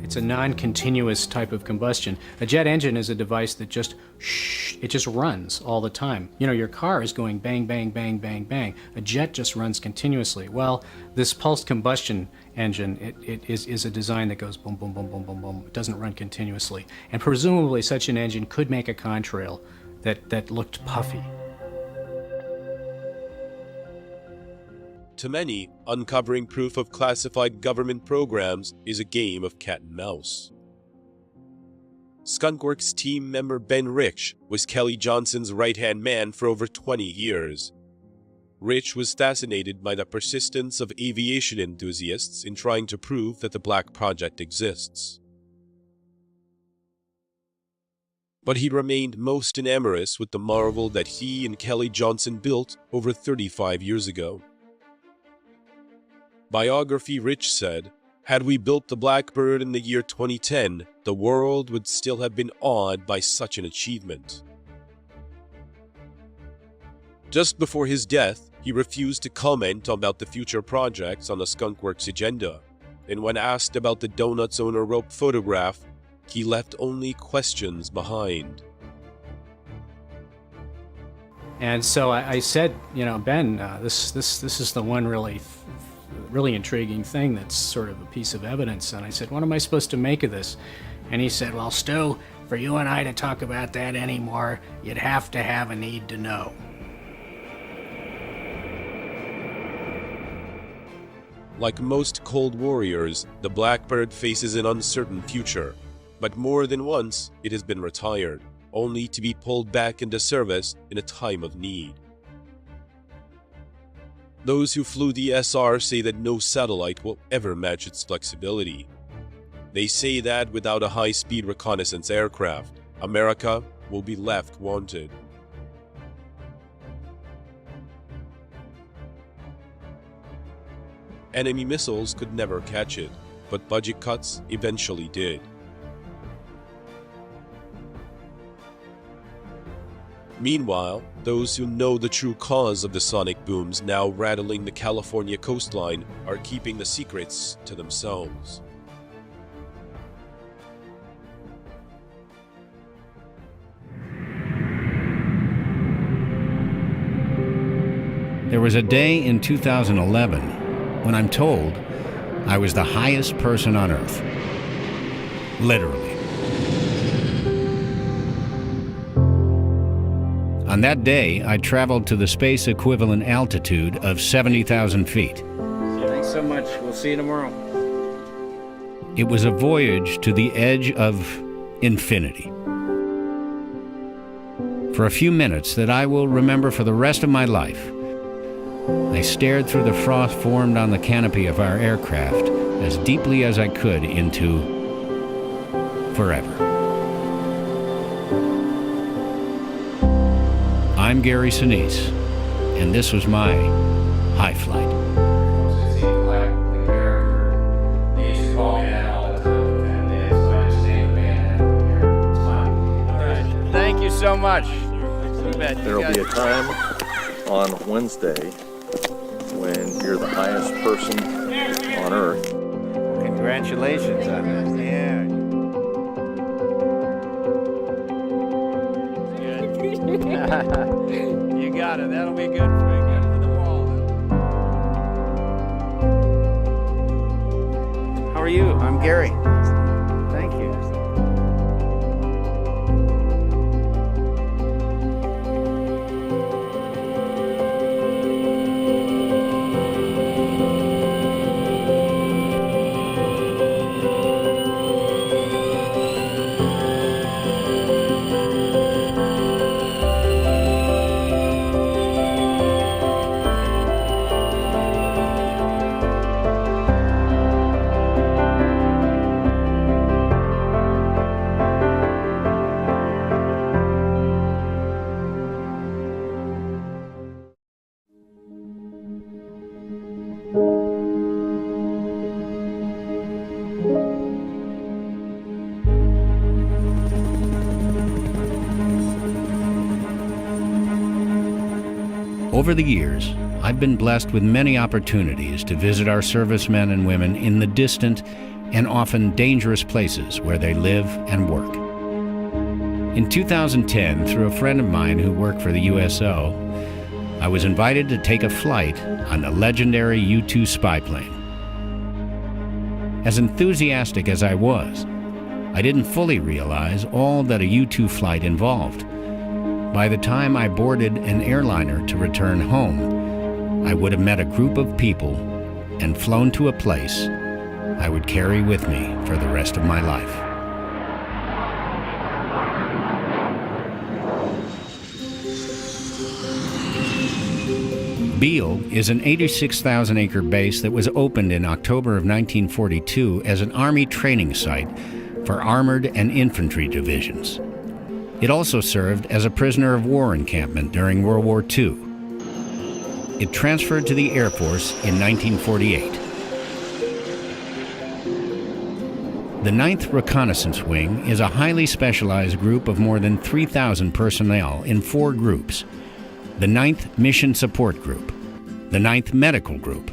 It's a non-continuous type of combustion. A jet engine is a device that just runs all the time. You know, your car is going bang, bang, bang, bang, bang. A jet just runs continuously. Well, this pulsed combustion engine, it is a design that goes boom, boom, boom, boom, boom, boom. It doesn't run continuously. And presumably such an engine could make a contrail that looked puffy. To many, uncovering proof of classified government programs is a game of cat and mouse. Skunkworks team member Ben Rich was Kelly Johnson's right-hand man for over 20 years. Rich was fascinated by the persistence of aviation enthusiasts in trying to prove that the Black Project exists. But he remained most enamored with the marvel that he and Kelly Johnson built over 35 years ago. Biography Rich said, "Had we built the Blackbird in the year 2010, the world would still have been awed by such an achievement." Just before his death, he refused to comment about the future projects on the Skunkworks agenda, and when asked about the Donuts on a Rope photograph, he left only questions behind. And so I said, you know, Ben, this is the one really intriguing thing that's sort of a piece of evidence. And I said, what am I supposed to make of this? And he said, well, Stu, for you and I to talk about that anymore, you'd have to have a need to know. Like most Cold Warriors, the Blackbird faces an uncertain future, but more than once it has been retired, only to be pulled back into service in a time of need. Those who flew the SR say that no satellite will ever match its flexibility. They say that without a high-speed reconnaissance aircraft, America will be left wanted. Enemy missiles could never catch it, but budget cuts eventually did. Meanwhile, those who know the true cause of the sonic booms now rattling the California coastline are keeping the secrets to themselves. There was a day in 2011 when I'm told I was the highest person on Earth. Literally. On that day, I traveled to the space equivalent altitude of 70,000 feet. Thanks so much. We'll see you tomorrow. It was a voyage to the edge of infinity. For a few minutes that I will remember for the rest of my life, I stared through the frost formed on the canopy of our aircraft as deeply as I could into forever. I'm Gary Sinise, and this was my high flight. Thank you so much. There will be a time on Wednesday when you're the highest person on Earth. Congratulations on that. Yeah. You got it. That'll be good for the wall. How are you? I'm Gary. Thank you. Over the years, I've been blessed with many opportunities to visit our servicemen and women in the distant and often dangerous places where they live and work. In 2010, through a friend of mine who worked for the USO, I was invited to take a flight on the legendary U-2 spy plane. As enthusiastic as I was, I didn't fully realize all that a U-2 flight involved. By the time I boarded an airliner to return home, I would have met a group of people and flown to a place I would carry with me for the rest of my life. Beale is an 86,000-acre base that was opened in October of 1942 as an Army training site for armored and infantry divisions. It also served as a prisoner of war encampment during World War II. It transferred to the Air Force in 1948. The 9th Reconnaissance Wing is a highly specialized group of more than 3,000 personnel in 4 groups: the 9th Mission Support Group, the 9th Medical Group,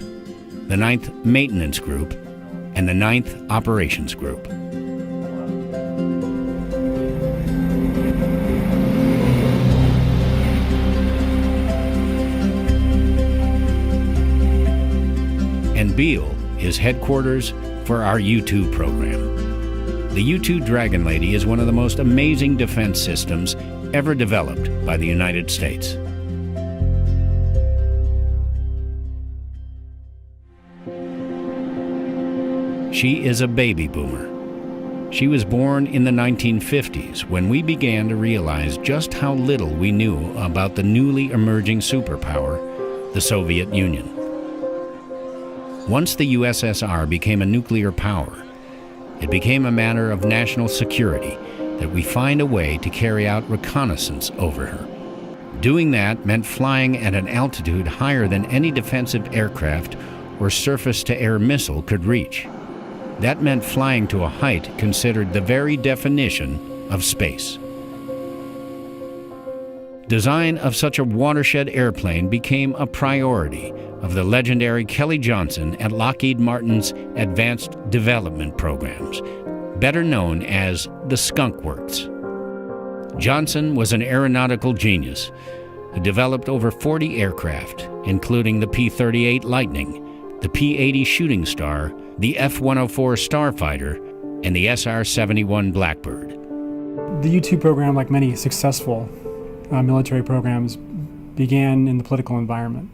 the 9th Maintenance Group, and the 9th Operations Group. And Beale is headquarters for our U-2 program. The U-2 Dragonlady is one of the most amazing defense systems ever developed by the United States. She is a baby boomer. She was born in the 1950s when we began to realize just how little we knew about the newly emerging superpower, the Soviet Union. Once the USSR became a nuclear power, it became a matter of national security that we find a way to carry out reconnaissance over her. Doing that meant flying at an altitude higher than any defensive aircraft or surface-to-air missile could reach. That meant flying to a height considered the very definition of space. Design of such a watershed airplane became a priority of the legendary Kelly Johnson at Lockheed Martin's Advanced Development Programs, better known as the Skunk Works. Johnson was an aeronautical genius who developed over 40 aircraft, including the P-38 Lightning, the P-80 Shooting Star, the F-104 Starfighter, and the SR-71 Blackbird. The U-2 program, like many successful military programs, began in the political environment.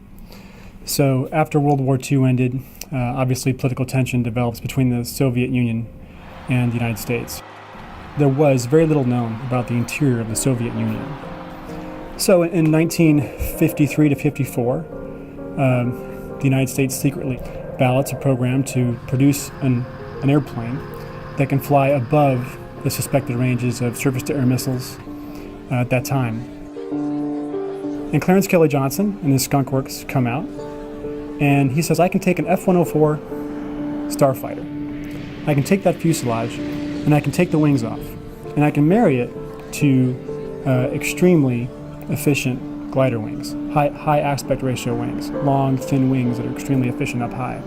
So after World War II ended, obviously political tension develops between the Soviet Union and the United States. There was very little known about the interior of the Soviet Union. So in 1953 to 54, the United States secretly ballots a program to produce an airplane that can fly above the suspected ranges of surface-to-air missiles at that time. And Clarence Kelly Johnson and his Skunk Works come out, and he says, I can take an F-104 Starfighter. I can take that fuselage, and I can take the wings off, and I can marry it to extremely efficient glider wings, high aspect ratio wings, long, thin wings that are extremely efficient up high.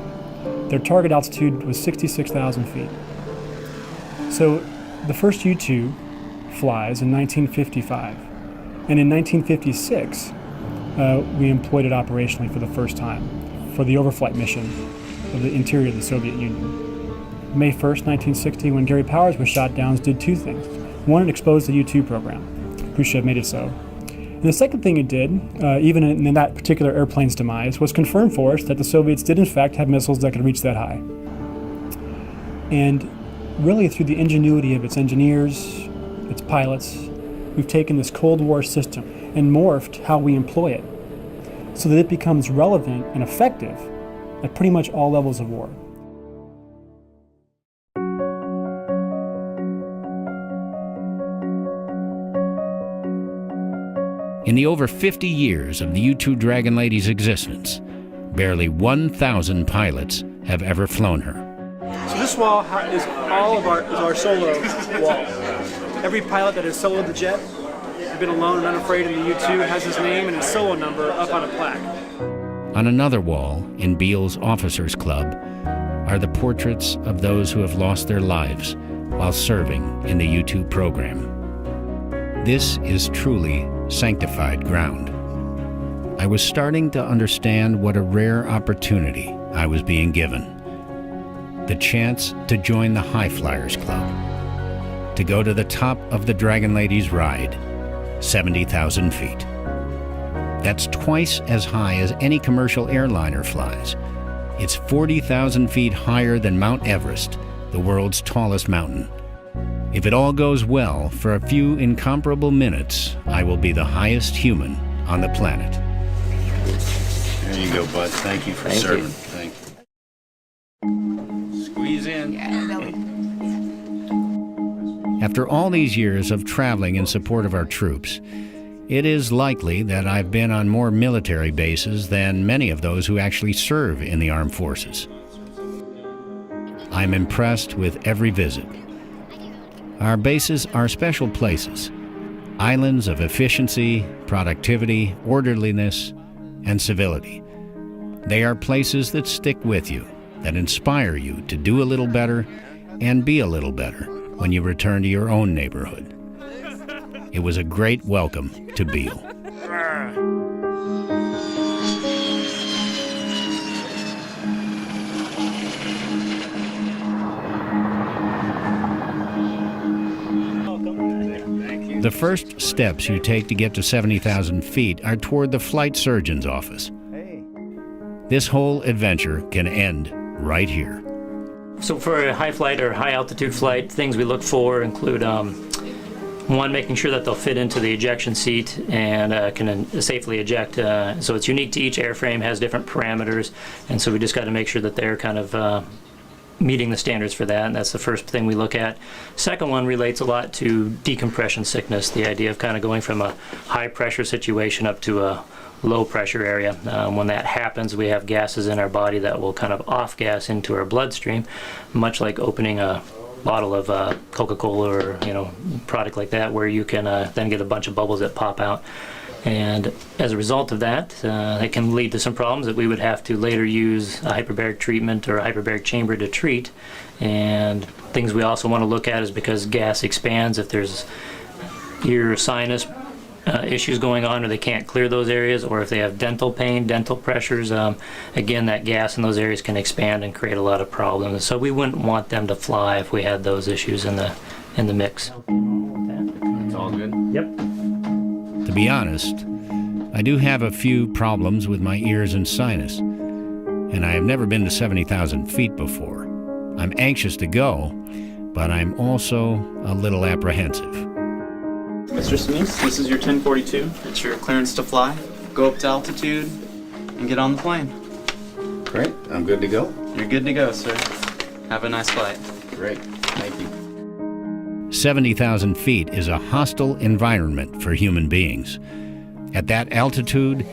Their target altitude was 66,000 feet. So the first U-2 flies in 1955. And in 1956, we employed it operationally for the first time for the overflight mission of the interior of the Soviet Union. May 1st, 1960, when Gary Powers was shot down, did two things. One, it exposed the U-2 program. Khrushchev made it so. And the second thing it did, even in that particular airplane's demise, was confirm for us that the Soviets did in fact have missiles that could reach that high. And really through the ingenuity of its engineers, its pilots, we've taken this Cold War system and morphed how we employ it so that it becomes relevant and effective at pretty much all levels of war. In the over 50 years of the U-2 Dragonlady's existence, barely 1,000 pilots have ever flown her. So this wall is all of our solo wall. Every pilot that has soloed the jet, been alone and unafraid in the U-2, has his name and his solo number up on a plaque. On another wall in Beale's Officers Club are the portraits of those who have lost their lives while serving in the U-2 program. This is truly sanctified ground. I was starting to understand what a rare opportunity I was being given. The chance to join the High Flyers Club, to go to the top of the Dragonlady's ride, 70,000 feet. That's twice as high as any commercial airliner flies. It's 40,000 feet higher than Mount Everest, the world's tallest mountain. If it all goes well, for a few incomparable minutes, I will be the highest human on the planet. There you go, bud. Thank you for serving. Thank you. Squeeze in. After all these years of traveling in support of our troops, it is likely that I've been on more military bases than many of those who actually serve in the armed forces. I'm impressed with every visit. Our bases are special places, islands of efficiency, productivity, orderliness, and civility. They are places that stick with you, that inspire you to do a little better and be a little better when you return to your own neighborhood. It was a great welcome to Beale. The first steps you take to get to 70,000 feet are toward the flight surgeon's office. This whole adventure can end right here. So for a high flight or high altitude flight, things we look for include one, making sure that they'll fit into the ejection seat and can safely eject. So it's unique to each airframe, has different parameters, and so we just got to make sure that they're kind of meeting the standards for that, and that's the first thing we look at. Second one relates a lot to decompression sickness, the idea of kind of going from a high pressure situation up to a low pressure area. When that happens, we have gases in our body that will kind of off gas into our bloodstream, much like opening a bottle of Coca-Cola or product like that, where you can then get a bunch of bubbles that pop out. And as a result of that, it can lead to some problems that we would have to later use a hyperbaric treatment or a hyperbaric chamber to treat. And things we also want to look at is because gas expands, if there's ear sinus issues going on or they can't clear those areas, or if they have dental pain, dental pressures, again, that gas in those areas can expand and create a lot of problems. So we wouldn't want them to fly if we had those issues in the mix. It's all good? Yep. To be honest, I do have a few problems with my ears and sinus, and I have never been to 70,000 feet before. I'm anxious to go, but I'm also a little apprehensive. Mr. Sinise, this is your 1042. It's your clearance to fly. Go up to altitude and get on the plane. Great, I'm good to go. You're good to go, sir. Have a nice flight. Great, thank you. 70,000 feet is a hostile environment for human beings. At that altitude,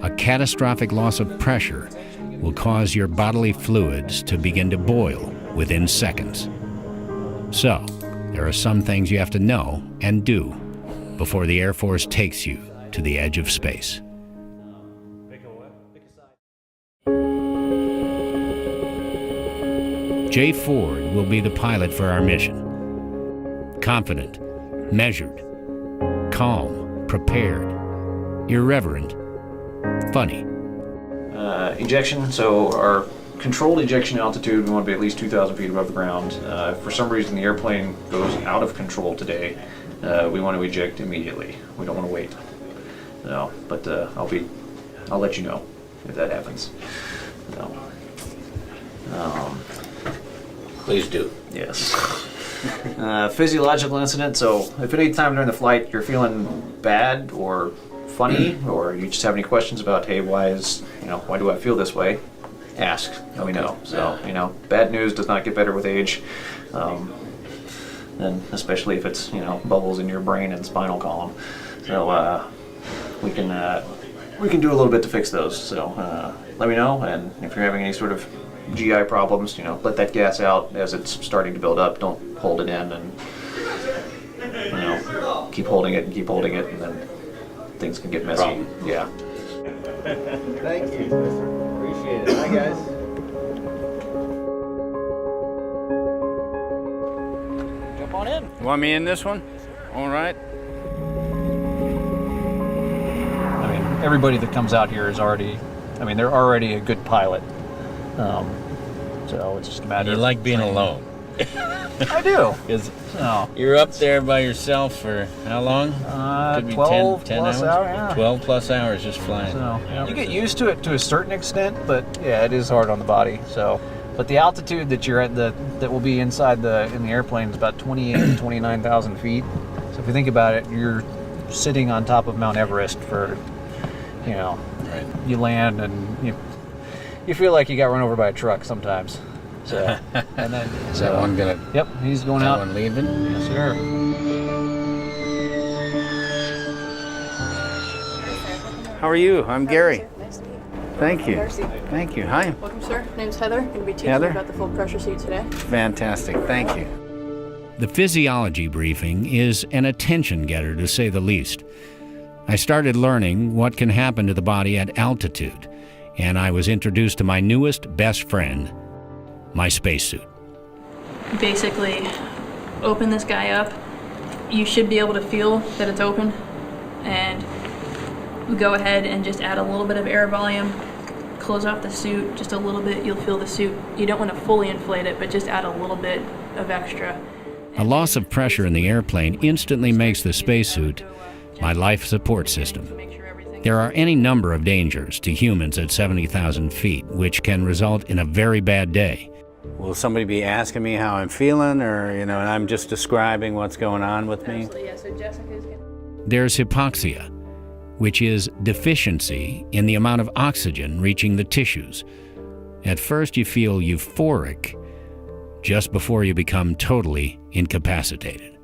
a catastrophic loss of pressure will cause your bodily fluids to begin to boil within seconds. So, there are some things you have to know and do before the Air Force takes you to the edge of space. Jay Ford will be the pilot for our mission. Confident, measured, calm, prepared, irreverent, funny. Ejection, so our controlled ejection altitude, we want to be at least 2,000 feet above the ground. If for some reason the airplane goes out of control today, we want to eject immediately. We don't want to wait. No, but I'll let you know if that happens. So, please do. Yes. Physiological incident, so if at any time during the flight you're feeling bad or funny, or you just have any questions about, hey, why do I feel this way, ask, let me know. So, bad news does not get better with age, and especially if it's, bubbles in your brain and spinal column. So we can do a little bit to fix those. So let me know, and if you're having any sort of GI problems, let that gas out as it's starting to build up. Don't hold it in, and keep holding it, and then things can get messy. Yeah. Thank you. Appreciate it. Hi, guys. Jump on in. You want me in this one? All right. I mean, everybody that comes out here is already, they're already a good pilot. So it's just a matter of... You like being alone. I do. Because you're up there by yourself for how long? Could be 12 10 plus hours? yeah. 12 plus hours just flying. So you get used to it to a certain extent, but yeah, it is hard on the body. So, but the altitude that you're at, that will be inside in the airplane is about 28,000 to 29,000 feet. So if you think about it, you're sitting on top of Mount Everest for, right. You land and you feel like you got run over by a truck sometimes. So, and then is that one gonna? Yep, he's going out. That one leaving? Yes, sir. How are you? I'm Gary. Nice to meet you. Thank you. Darcy. Thank you. Hi. Welcome, sir. Name's Heather. Going to be teaching Heather? you about the full pressure suit today. Fantastic. Thank you. The physiology briefing is an attention getter, to say the least. I started learning what can happen to the body at altitude, and I was introduced to my newest best friend, my spacesuit. Basically, open this guy up. You should be able to feel that it's open, and we go ahead and just add a little bit of air volume, close off the suit just a little bit. You'll feel the suit. You don't want to fully inflate it, but just add a little bit of extra. A loss of pressure in the airplane instantly makes the spacesuit my life support system. There are any number of dangers to humans at 70,000 feet, which can result in a very bad day. Will somebody be asking me how I'm feeling, or and I'm just describing what's going on with me? Absolutely, yeah. So Jessica's gonna... There's hypoxia, which is deficiency in the amount of oxygen reaching the tissues. At first you feel euphoric, just before you become totally incapacitated.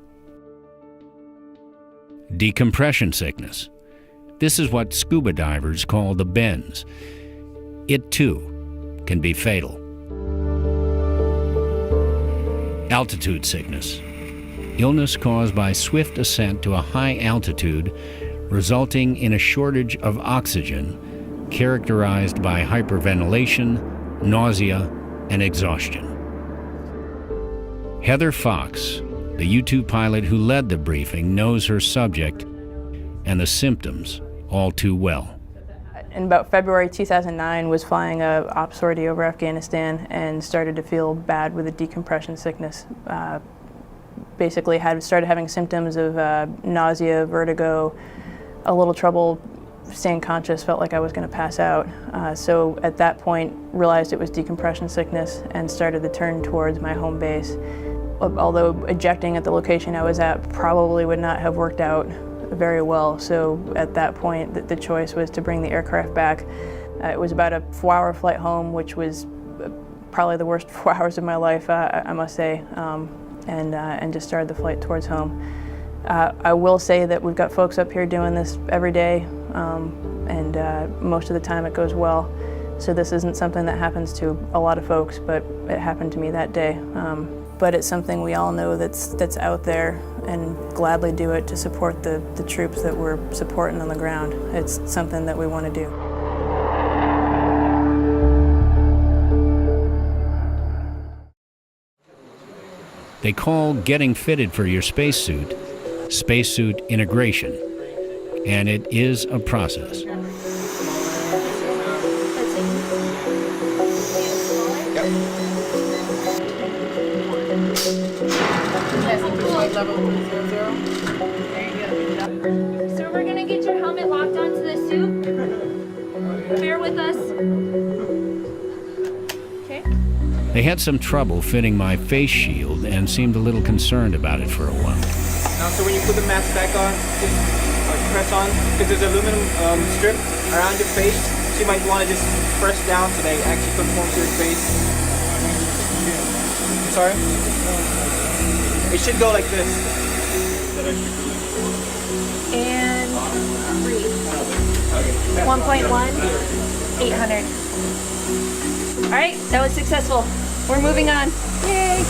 Decompression sickness. This is what scuba divers call the bends. It too can be fatal. Altitude sickness. Illness caused by swift ascent to a high altitude, resulting in a shortage of oxygen, characterized by hyperventilation, nausea, and exhaustion. Heather Fox, the U-2 pilot who led the briefing, knows her subject and the symptoms all too well. In about February 2009, was flying a op sortie over Afghanistan and started to feel bad with a decompression sickness. Basically started having symptoms of nausea, vertigo, a little trouble staying conscious, felt like I was going to pass out. So at that point, realized it was decompression sickness and started the turn towards my home base. Although ejecting at the location I was at probably would not have worked out very well. So at that point, the choice was to bring the aircraft back. It was about a 4-hour flight home, which was probably the worst 4 hours of my life, I must say, and just started the flight towards home. I will say that we've got folks up here doing this every day, and most of the time it goes well. So this isn't something that happens to a lot of folks, but it happened to me that day. But it's something we all know that's out there, and gladly do it to support the troops that we're supporting on the ground. It's something that we want to do. They call getting fitted for your spacesuit integration, and it is a process. level 300. There you go. Good job. So we're gonna get your helmet locked onto the suit. Bear with us. Okay. They had some trouble fitting my face shield and seemed a little concerned about it for a while. Now, so when you put the mask back on, just press on, because there's an aluminum strip around your face. So you might want to just press down so they actually conform to your face. Sorry? It should go like this. And breathe. 1.1, 800. All right, that was successful. We're moving on. Yay!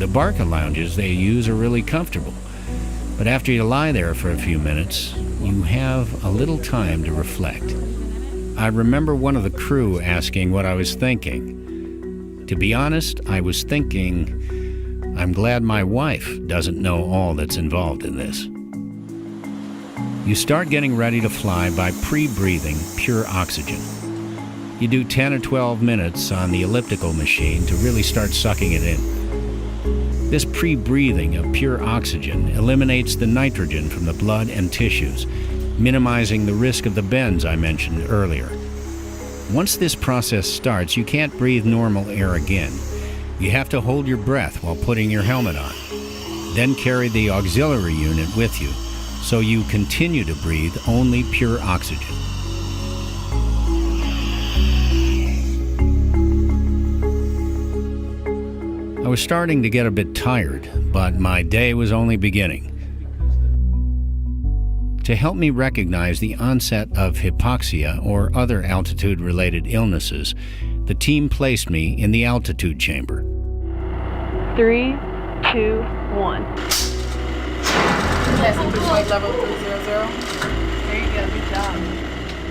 The Barca lounges they use are really comfortable, but after you lie there for a few minutes, you have a little time to reflect. I remember one of the crew asking what I was thinking. To be honest, I was thinking, I'm glad my wife doesn't know all that's involved in this. You start getting ready to fly by pre-breathing pure oxygen. You do 10 or 12 minutes on the elliptical machine to really start sucking it in. This pre-breathing of pure oxygen eliminates the nitrogen from the blood and tissues, minimizing the risk of the bends I mentioned earlier. Once this process starts, you can't breathe normal air again. You have to hold your breath while putting your helmet on. Then carry the auxiliary unit with you, so you continue to breathe only pure oxygen. I was starting to get a bit tired, but my day was only beginning. To help me recognize the onset of hypoxia or other altitude-related illnesses, the team placed me in the altitude chamber. 3, 2, 1. Testing for flight level 300. There you go, good job.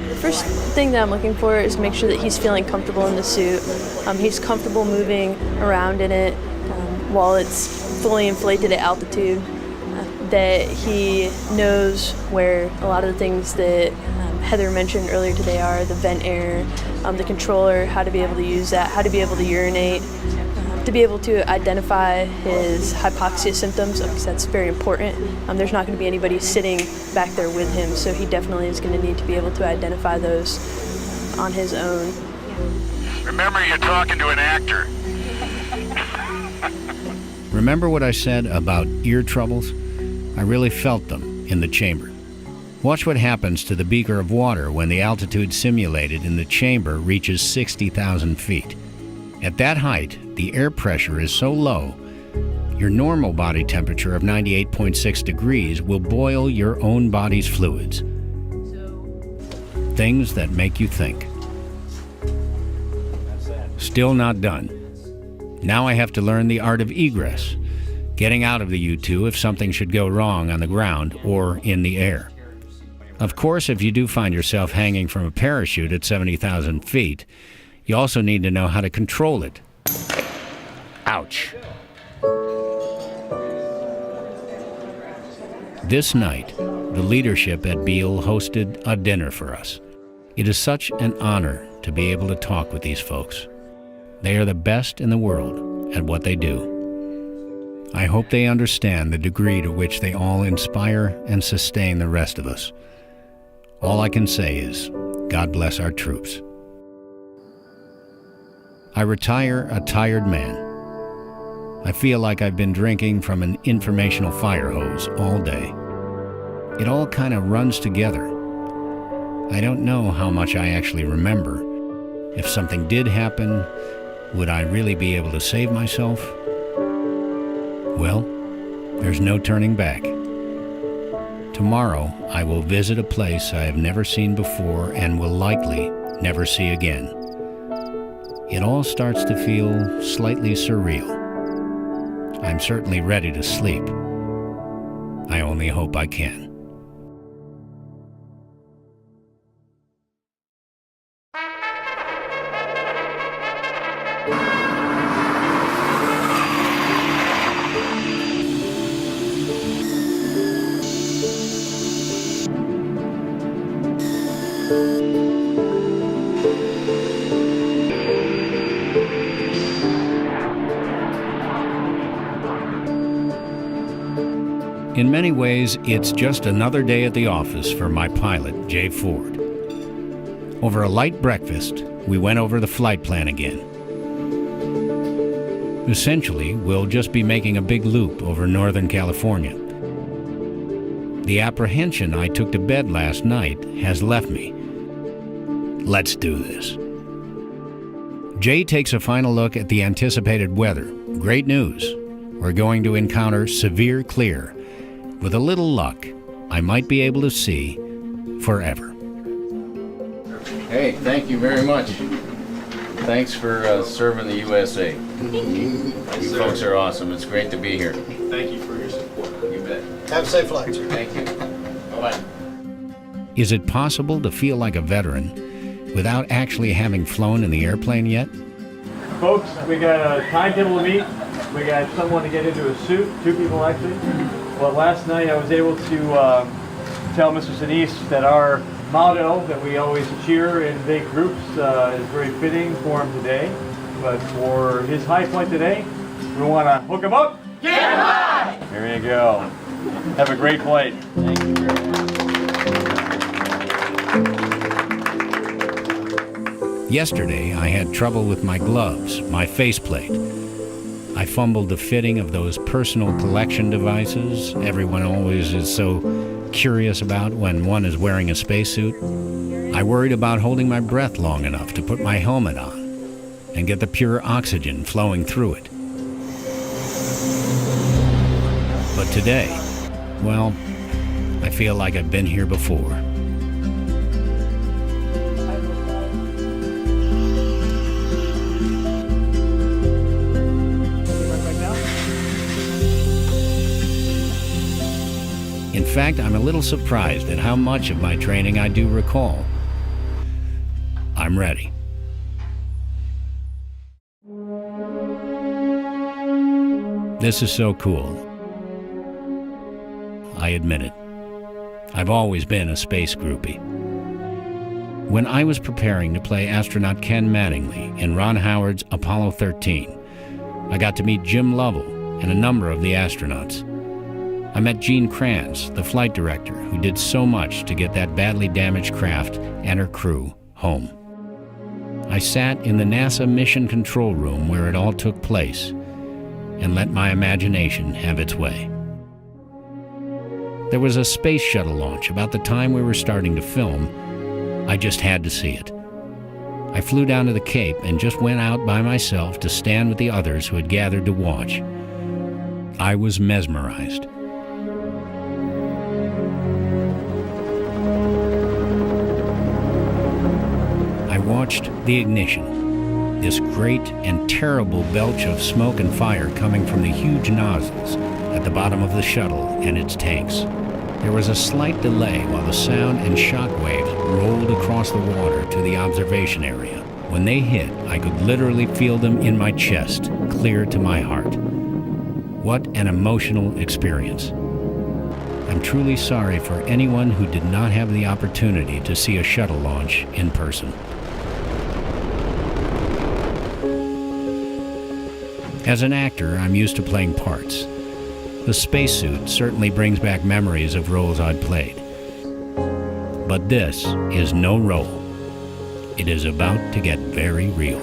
The first thing that I'm looking for is make sure that he's feeling comfortable in the suit. He's comfortable moving around in it while it's fully inflated at altitude. That he knows where a lot of the things that Heather mentioned earlier today are, the vent air, the controller, how to be able to use that, how to be able to urinate, to be able to identify his hypoxia symptoms, because that's very important. There's not going to be anybody sitting back there with him, so he definitely is going to need to be able to identify those on his own. Remember, you're talking to an actor. Remember what I said about ear troubles? I really felt them in the chamber. Watch what happens to the beaker of water when the altitude simulated in the chamber reaches 60,000 feet. At that height, the air pressure is so low, your normal body temperature of 98.6 degrees will boil your own body's fluids. Things that make you think. Still not done. Now I have to learn the art of egress, getting out of the U-2 if something should go wrong on the ground or in the air. Of course, if you do find yourself hanging from a parachute at 70,000 feet, you also need to know how to control it. Ouch. This night, the leadership at Beale hosted a dinner for us. It is such an honor to be able to talk with these folks. They are the best in the world at what they do. I hope they understand the degree to which they all inspire and sustain the rest of us. All I can say is, God bless our troops. I retire a tired man. I feel like I've been drinking from an informational fire hose all day. It all kind of runs together. I don't know how much I actually remember. If something did happen, would I really be able to save myself? Well, there's no turning back. Tomorrow, I will visit a place I have never seen before and will likely never see again. It all starts to feel slightly surreal. I'm certainly ready to sleep. I only hope I can. many ways, it's just another day at the office for my pilot, Jay Ford. Over a light breakfast, we went over the flight plan again. Essentially, we'll just be making a big loop over Northern California. The apprehension I took to bed last night has left me. Let's do this. Jay takes a final look at the anticipated weather. Great news. We're going to encounter severe clear. With a little luck, I might be able to see forever. Hey, thank you very much. Thanks for serving the USA. You folks are awesome. It's great to be here. Thank you for your support. You bet. Have a safe flight, sir. Thank you. Bye-bye. Is it possible to feel like a veteran without actually having flown in the airplane yet? Folks, we got a timetable to meet. We got someone to get into a suit, 2 people actually. But last night I was able to tell Mr. Sinise that our motto that we always cheer in big groups is very fitting for him today. But for his high point today, we want to hook him up. Get him high! Here you go. Have a great flight. Thank you very much. Yesterday, I had trouble with my gloves, my faceplate. I fumbled the fitting of those personal collection devices everyone always is so curious about when one is wearing a spacesuit. I worried about holding my breath long enough to put my helmet on and get the pure oxygen flowing through it. But today, well, I feel like I've been here before. In fact, I'm a little surprised at how much of my training I do recall. I'm ready. This is so cool. I admit it. I've always been a space groupie. When I was preparing to play astronaut Ken Mattingly in Ron Howard's Apollo 13, I got to meet Jim Lovell and a number of the astronauts. I met Gene Kranz, the flight director, who did so much to get that badly damaged craft and her crew home. I sat in the NASA mission control room where it all took place and let my imagination have its way. There was a space shuttle launch about the time we were starting to film. I just had to see it. I flew down to the Cape and just went out by myself to stand with the others who had gathered to watch. I was mesmerized. I watched the ignition, this great and terrible belch of smoke and fire coming from the huge nozzles at the bottom of the shuttle and its tanks. There was a slight delay while the sound and shock waves rolled across the water to the observation area. When they hit, I could literally feel them in my chest, clear to my heart. What an emotional experience. I'm truly sorry for anyone who did not have the opportunity to see a shuttle launch in person. As an actor, I'm used to playing parts. The spacesuit certainly brings back memories of roles I'd played. But this is no role. It is about to get very real.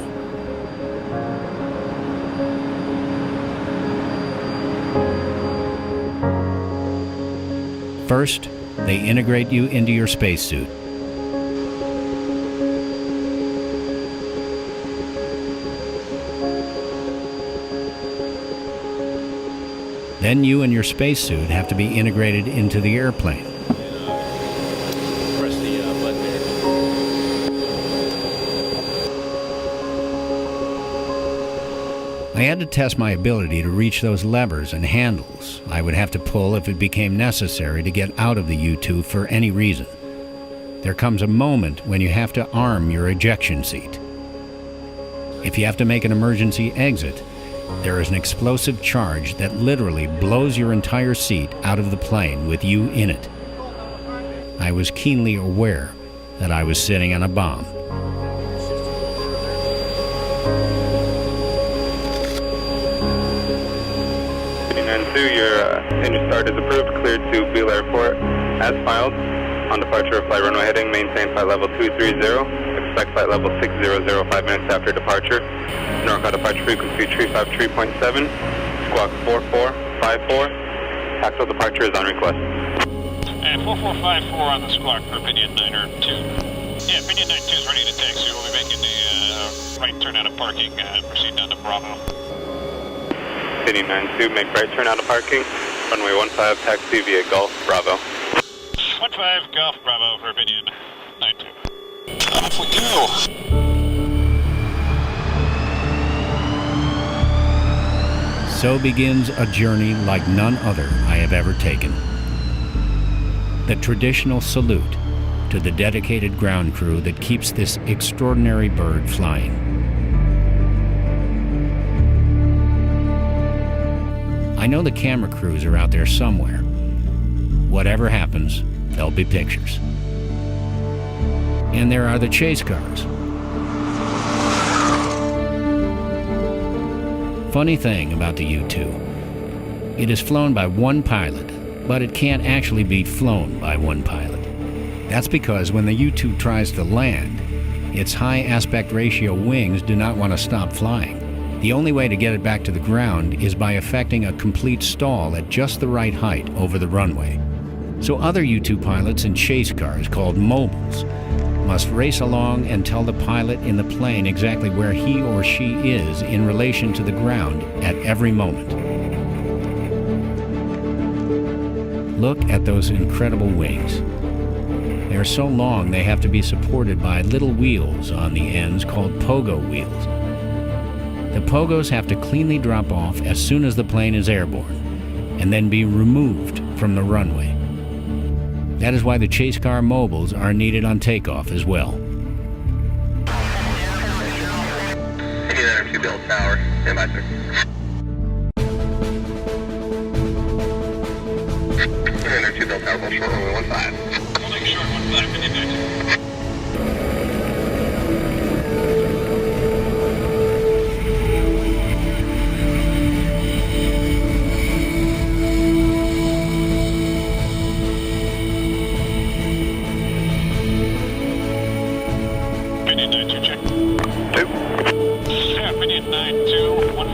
First, they integrate you into your spacesuit. Then you and your spacesuit have to be integrated into the airplane. Press the button there. I had to test my ability to reach those levers and handles I would have to pull if it became necessary to get out of the U-2 for any reason. There comes a moment when you have to arm your ejection seat. If you have to make an emergency exit, there is an explosive charge that literally blows your entire seat out of the plane with you in it. I was keenly aware that I was sitting on a bomb. And through your Engine start is approved, cleared to Beale Airport. As filed, on departure of flight runway heading, maintain flight level 230. Expect flight level 600 5 minutes after departure. NORCA departure frequency 353.7. Squawk 4454. Tactile departure is on request. And 4454 on the squawk for Opinion 9 or 2. Yeah, Opinion 9 2 is ready to taxi. We'll be making the right turn out of parking. Proceed down to Bravo. Opinion 9-2, make right turn out of parking. Runway 15, taxi via Golf, Bravo. 15 Golf Bravo for Opinion 9-2. Off we go! So begins a journey like none other I have ever taken. The traditional salute to the dedicated ground crew that keeps this extraordinary bird flying. I know the camera crews are out there somewhere. Whatever happens, there'll be pictures. And there are the chase cars. Funny thing about the U-2. It is flown by one pilot, but it can't actually be flown by one pilot. That's because when the U-2 tries to land, its high aspect ratio wings do not want to stop flying. The only way to get it back to the ground is by effecting a complete stall at just the right height over the runway. So other U-2 pilots in chase cars, called mobiles, must race along and tell the pilot in the plane exactly where he or she is in relation to the ground at every moment. Look at those incredible wings. They are so long they have to be supported by little wheels on the ends called pogo wheels. The pogos have to cleanly drop off as soon as the plane is airborne, and then be removed from the runway. That is why the chase car mobiles are needed on takeoff as well. Indian 2 Bill Tower, stand by, sir. Indian 2 Bill Tower, hold short runway 15. Holding short 15, Indian 2.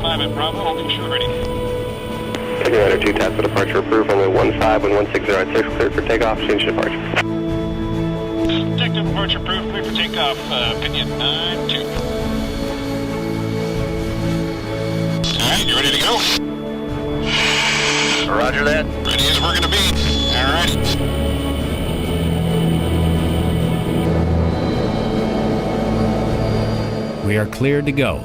At Bravo, holding short ready. Indian 2, task for departure approved, runway 15 and 160 at 6, cleared for takeoff, change departure. Tactile departure approved, cleared for takeoff, Opinion 9-2. Alright, you ready to go? Roger that. Ready as we're gonna be. Alright. We are cleared to go.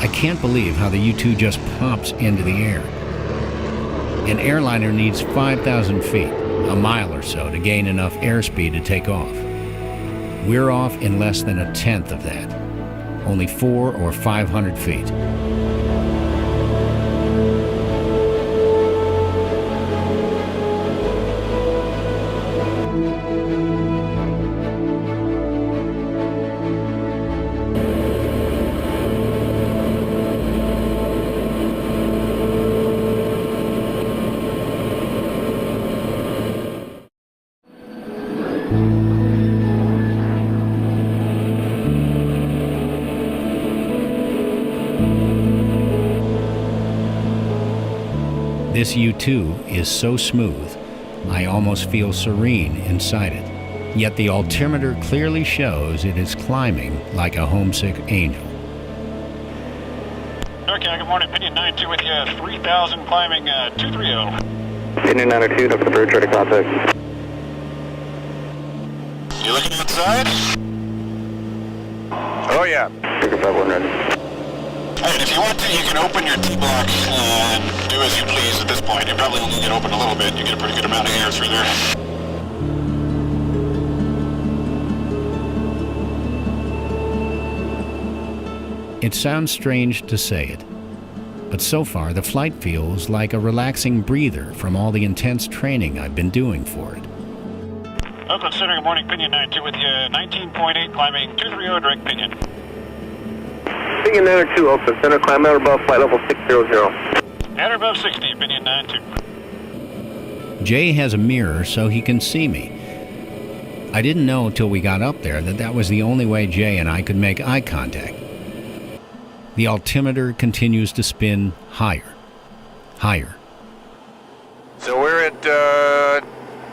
I can't believe how the U-2 just pops into the air. An airliner needs 5,000 feet, a mile or so, to gain enough airspeed to take off. We're off in less than a tenth of that, only 400 or 500 feet. This U-2 is so smooth, I almost feel serene inside it. Yet the altimeter clearly shows it is climbing like a homesick angel. Okay, good morning. Opinion 9-2 with you. 3,000 climbing 230. Opinion 902, Dr. Bird, ready contact. You looking outside? Oh yeah. Trigger 51 ready. And if you want to, you can open your T-block and do as you please at this point. You probably only get open a little bit. You get a pretty good amount of air through there. It sounds strange to say it, but so far the flight feels like a relaxing breather from all the intense training I've been doing for it. Oakland Center, good morning, Pinion 92 with you, 19.8, climbing 230, direct Pinion. Pinion 92, Oakland Center, climb out above flight level 600. At or above 60, Pinion 92. Jay has a mirror so he can see me. I didn't know till we got up there that that was the only way Jay and I could make eye contact. The altimeter continues to spin higher, higher. So we're at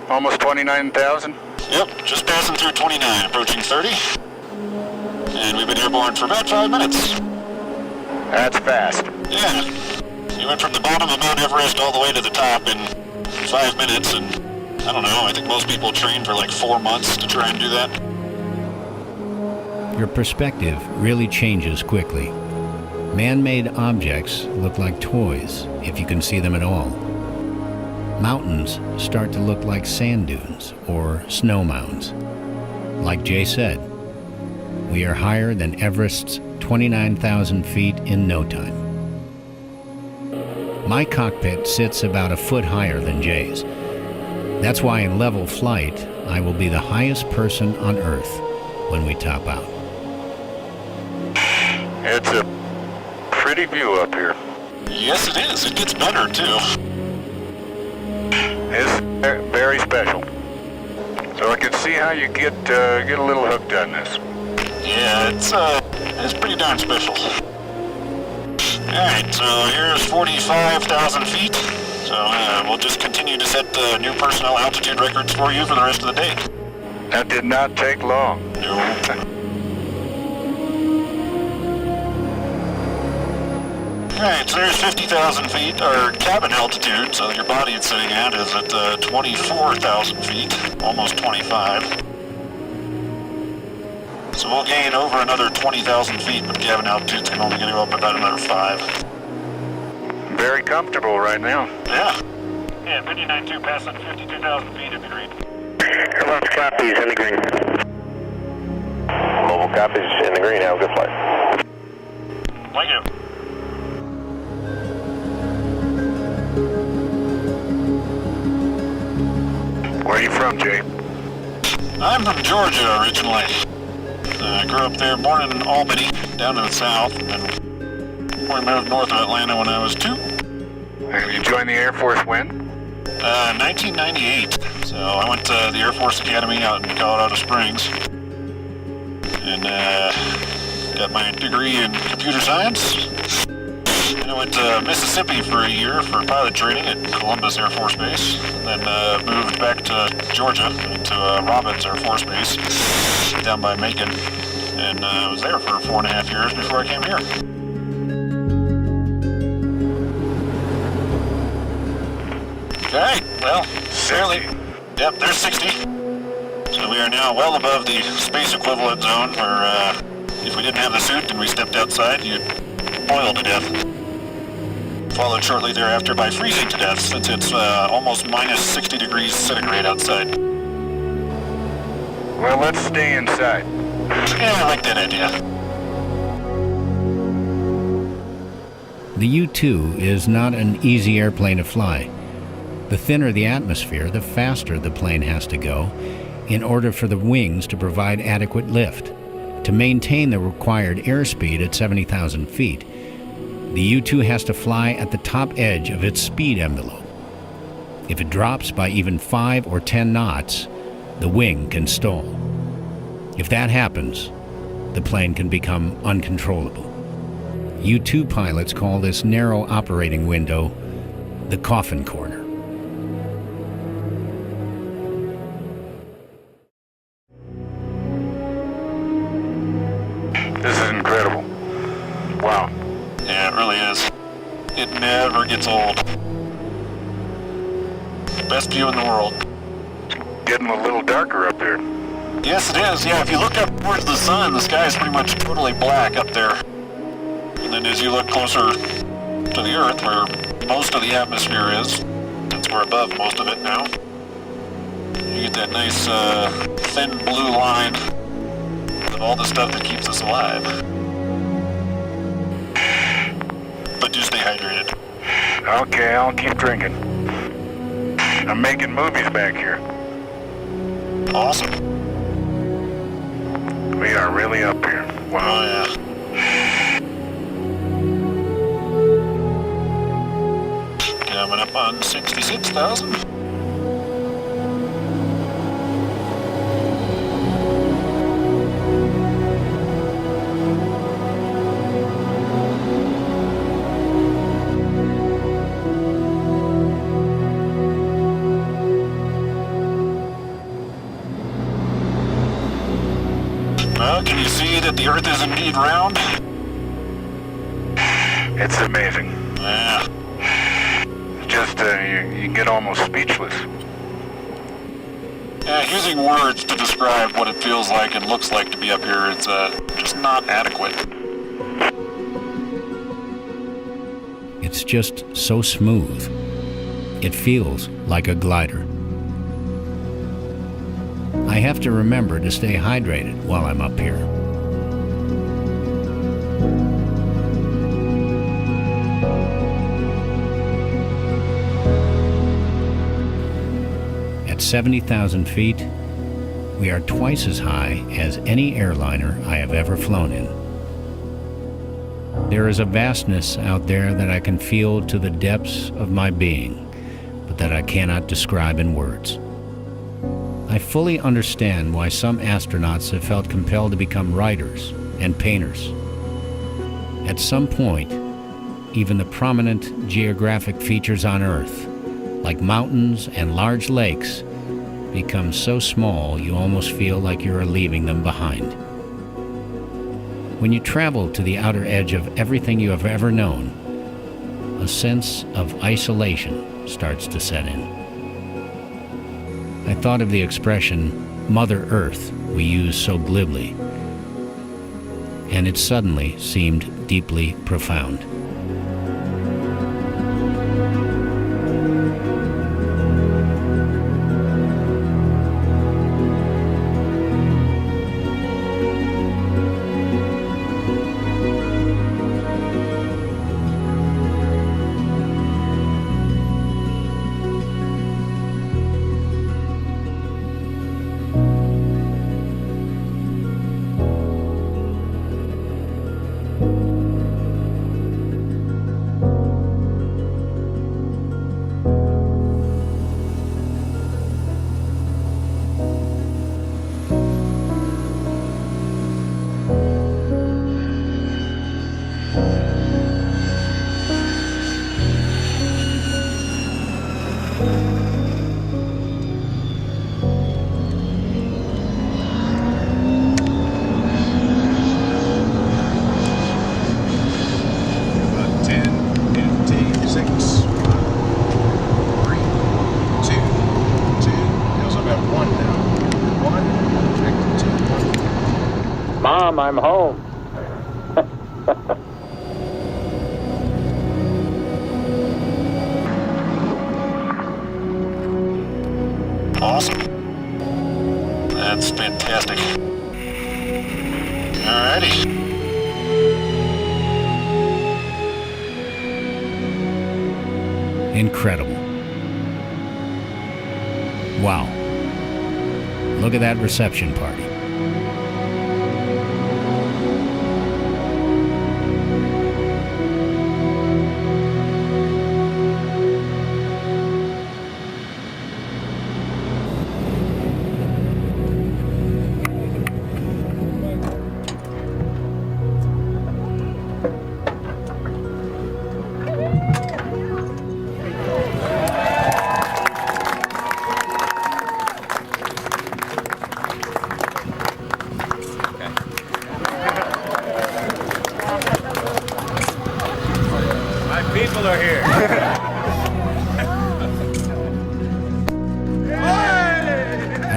almost 29,000? Yep, just passing through 29, approaching 30. And we've been airborne for about 5 minutes. That's fast. Yeah. We went from the bottom of Mount Everest all the way to the top in 5 minutes, and I don't know, I think most people train for like 4 months to try and do that. Your perspective really changes quickly. Man-made objects look like toys, if you can see them at all. Mountains start to look like sand dunes or snow mounds. Like Jay said, we are higher than Everest's 29,000 feet in no time. My cockpit sits about a foot higher than Jay's. That's why in level flight, I will be the highest person on Earth when we top out. It's a pretty view up here. Yes, it is. It gets better, too. It's very special. So I can see how you get a little hooked on this. Yeah, it's pretty darn special. Alright, so here's 45,000 feet. So we'll just continue to set the new personnel altitude records for you for the rest of the day. That did not take long. No. Alright, so there's 50,000 feet, or cabin altitude, so your body it's sitting at is at 24,000 feet, almost 25. So we'll gain over another 20,000 feet, but cabin altitude's can only go up about another 5. Very comfortable right now. Yeah. Yeah, Pinion 92 passing 52,000 feet in the green. Airbox copies in the green. Mobile copies in the green, have a good flight. Thank you. Where are you from, Jay? I'm from Georgia originally. I grew up there, born in Albany, down in the south, and we moved north of Atlanta when I was 2. And you joined the Air Force when? 1998. So I went to the Air Force Academy out in Colorado Springs, and got my degree in computer science. And I went to Mississippi for a year for pilot training at Columbus Air Force Base, and then moved back to Georgia, to Robbins Air Force Base, down by Macon, and I was there for 4.5 years before I came here. Okay, well, fairly. Yep, there's 60. So we are now well above the space equivalent zone where if we didn't have the suit and we stepped outside, you'd boil to death. Followed shortly thereafter by freezing to death, since it's almost minus 60 degrees centigrade outside. Well, let's stay inside. Yeah, I like that idea. The U-2 is not an easy airplane to fly. The thinner the atmosphere, the faster the plane has to go in order for the wings to provide adequate lift. To maintain the required airspeed at 70,000 feet, the U-2 has to fly at the top edge of its speed envelope. If it drops by even 5 or 10 knots, the wing can stall. If that happens, the plane can become uncontrollable. U-2 pilots call this narrow operating window the Coffin corner. This is incredible. Wow. Yeah, it really is. It never gets old. Best view in the world. Getting a little darker up there. Yes, it is. Yeah, if you look up towards the sun, the sky is pretty much totally black up there. And then as you look closer to the Earth, where most of the atmosphere is, since we're above most of it now, you get that nice thin blue line of all the stuff that keeps us alive. But do stay hydrated. Okay, I'll keep drinking. I'm making movies back here. Awesome. We are really up here. Wow. Oh, yeah. Coming up on 66,000. Well, can you see that the Earth is indeed round? It's amazing. Yeah. Just, you get almost speechless. Yeah, using words to describe what it feels like and looks like to be up here is just not adequate. It's just so smooth. It feels like a glider. I have to remember to stay hydrated while I'm up here. At 70,000 feet, we are twice as high as any airliner I have ever flown in. There is a vastness out there that I can feel to the depths of my being, but that I cannot describe in words. I fully understand why some astronauts have felt compelled to become writers and painters. At some point, even the prominent geographic features on Earth, like mountains and large lakes, become so small you almost feel like you are leaving them behind. When you travel to the outer edge of everything you have ever known, a sense of isolation starts to set in. I thought of the expression, Mother Earth, we use so glibly, and it suddenly seemed deeply profound. Mom, I'm home. Awesome. That's fantastic. Alrighty. Incredible. Wow. Look at that reception party.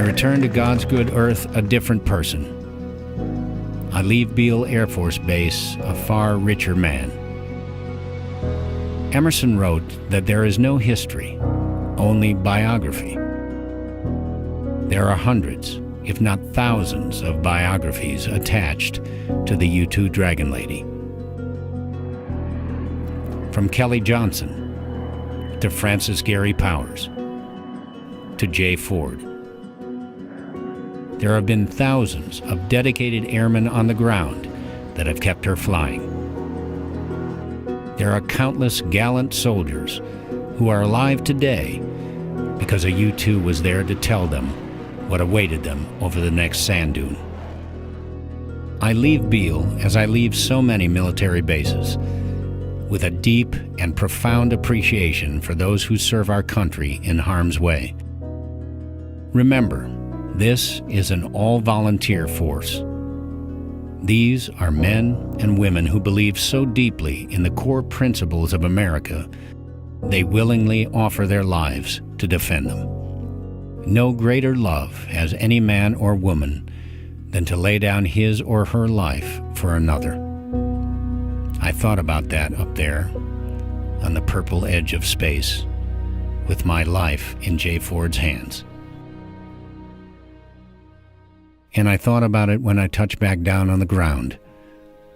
Return to God's good earth a different person. I leave Beale Air Force Base a far richer man. Emerson wrote that there is no history, only biography. There are hundreds, if not thousands, of biographies attached to the U-2 Dragonlady. From Kelly Johnson to Francis Gary Powers to Jay Ford. There have been thousands of dedicated airmen on the ground that have kept her flying. There are countless gallant soldiers who are alive today because a U-2 was there to tell them what awaited them over the next sand dune. I leave Beale, as I leave so many military bases, with a deep and profound appreciation for those who serve our country in harm's way. Remember, this is an all-volunteer force. These are men and women who believe so deeply in the core principles of America, they willingly offer their lives to defend them. No greater love has any man or woman than to lay down his or her life for another. I thought about that up there on the purple edge of space with my life in Jay Ford's hands. And I thought about it when I touched back down on the ground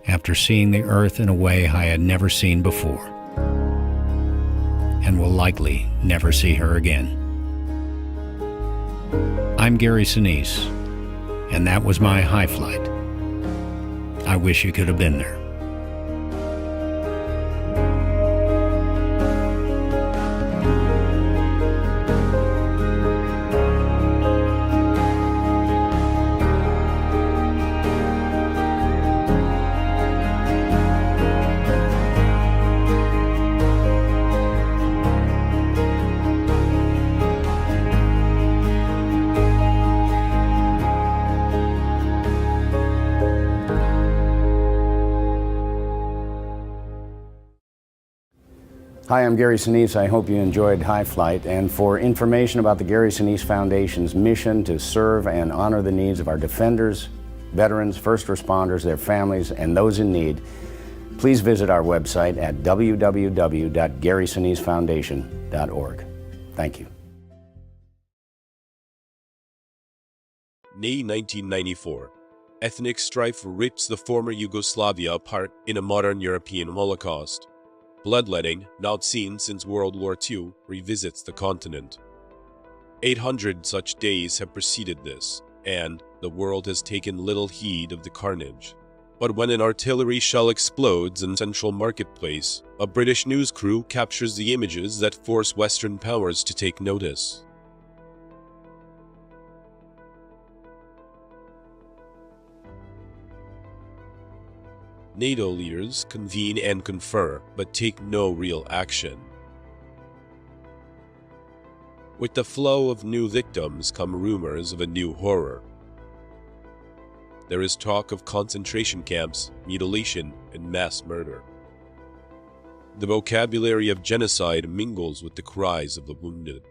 after seeing the Earth in a way I had never seen before and will likely never see her again. I'm Gary Sinise, and that was my high flight. I wish you could have been there. Hi, I'm Gary Sinise. I hope you enjoyed High Flight. And for information about the Gary Sinise Foundation's mission to serve and honor the needs of our defenders, veterans, first responders, their families, and those in need, please visit our website at www.GarySiniseFoundation.org. Thank you. May 1994. Ethnic strife rips the former Yugoslavia apart in a modern European Holocaust. Bloodletting, not seen since World War II, revisits the continent. 800 such days have preceded this, and the world has taken little heed of the carnage. But when an artillery shell explodes in Central Marketplace, a British news crew captures the images that force Western powers to take notice. NATO leaders convene and confer, but take no real action. With the flow of new victims come rumors of a new horror. There is talk of concentration camps, mutilation, and mass murder. The vocabulary of genocide mingles with the cries of the wounded.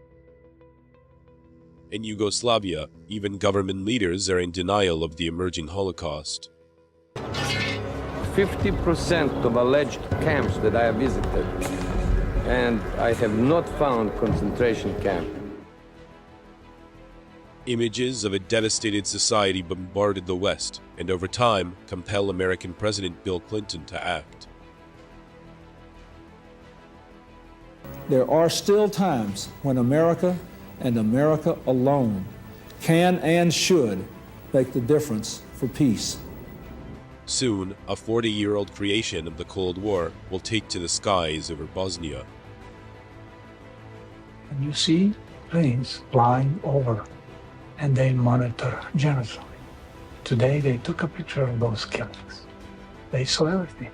In Yugoslavia, even government leaders are in denial of the emerging Holocaust. 50% of alleged camps that I have visited, and I have not found concentration camp. Images of a devastated society bombarded the West, and over time, compel American President Bill Clinton to act. There are still times when America and America alone can and should make the difference for peace. Soon, a 40-year-old creation of the Cold War will take to the skies over Bosnia. And you see planes flying over, and they monitor genocide. Today they took a picture of those killings. They saw everything.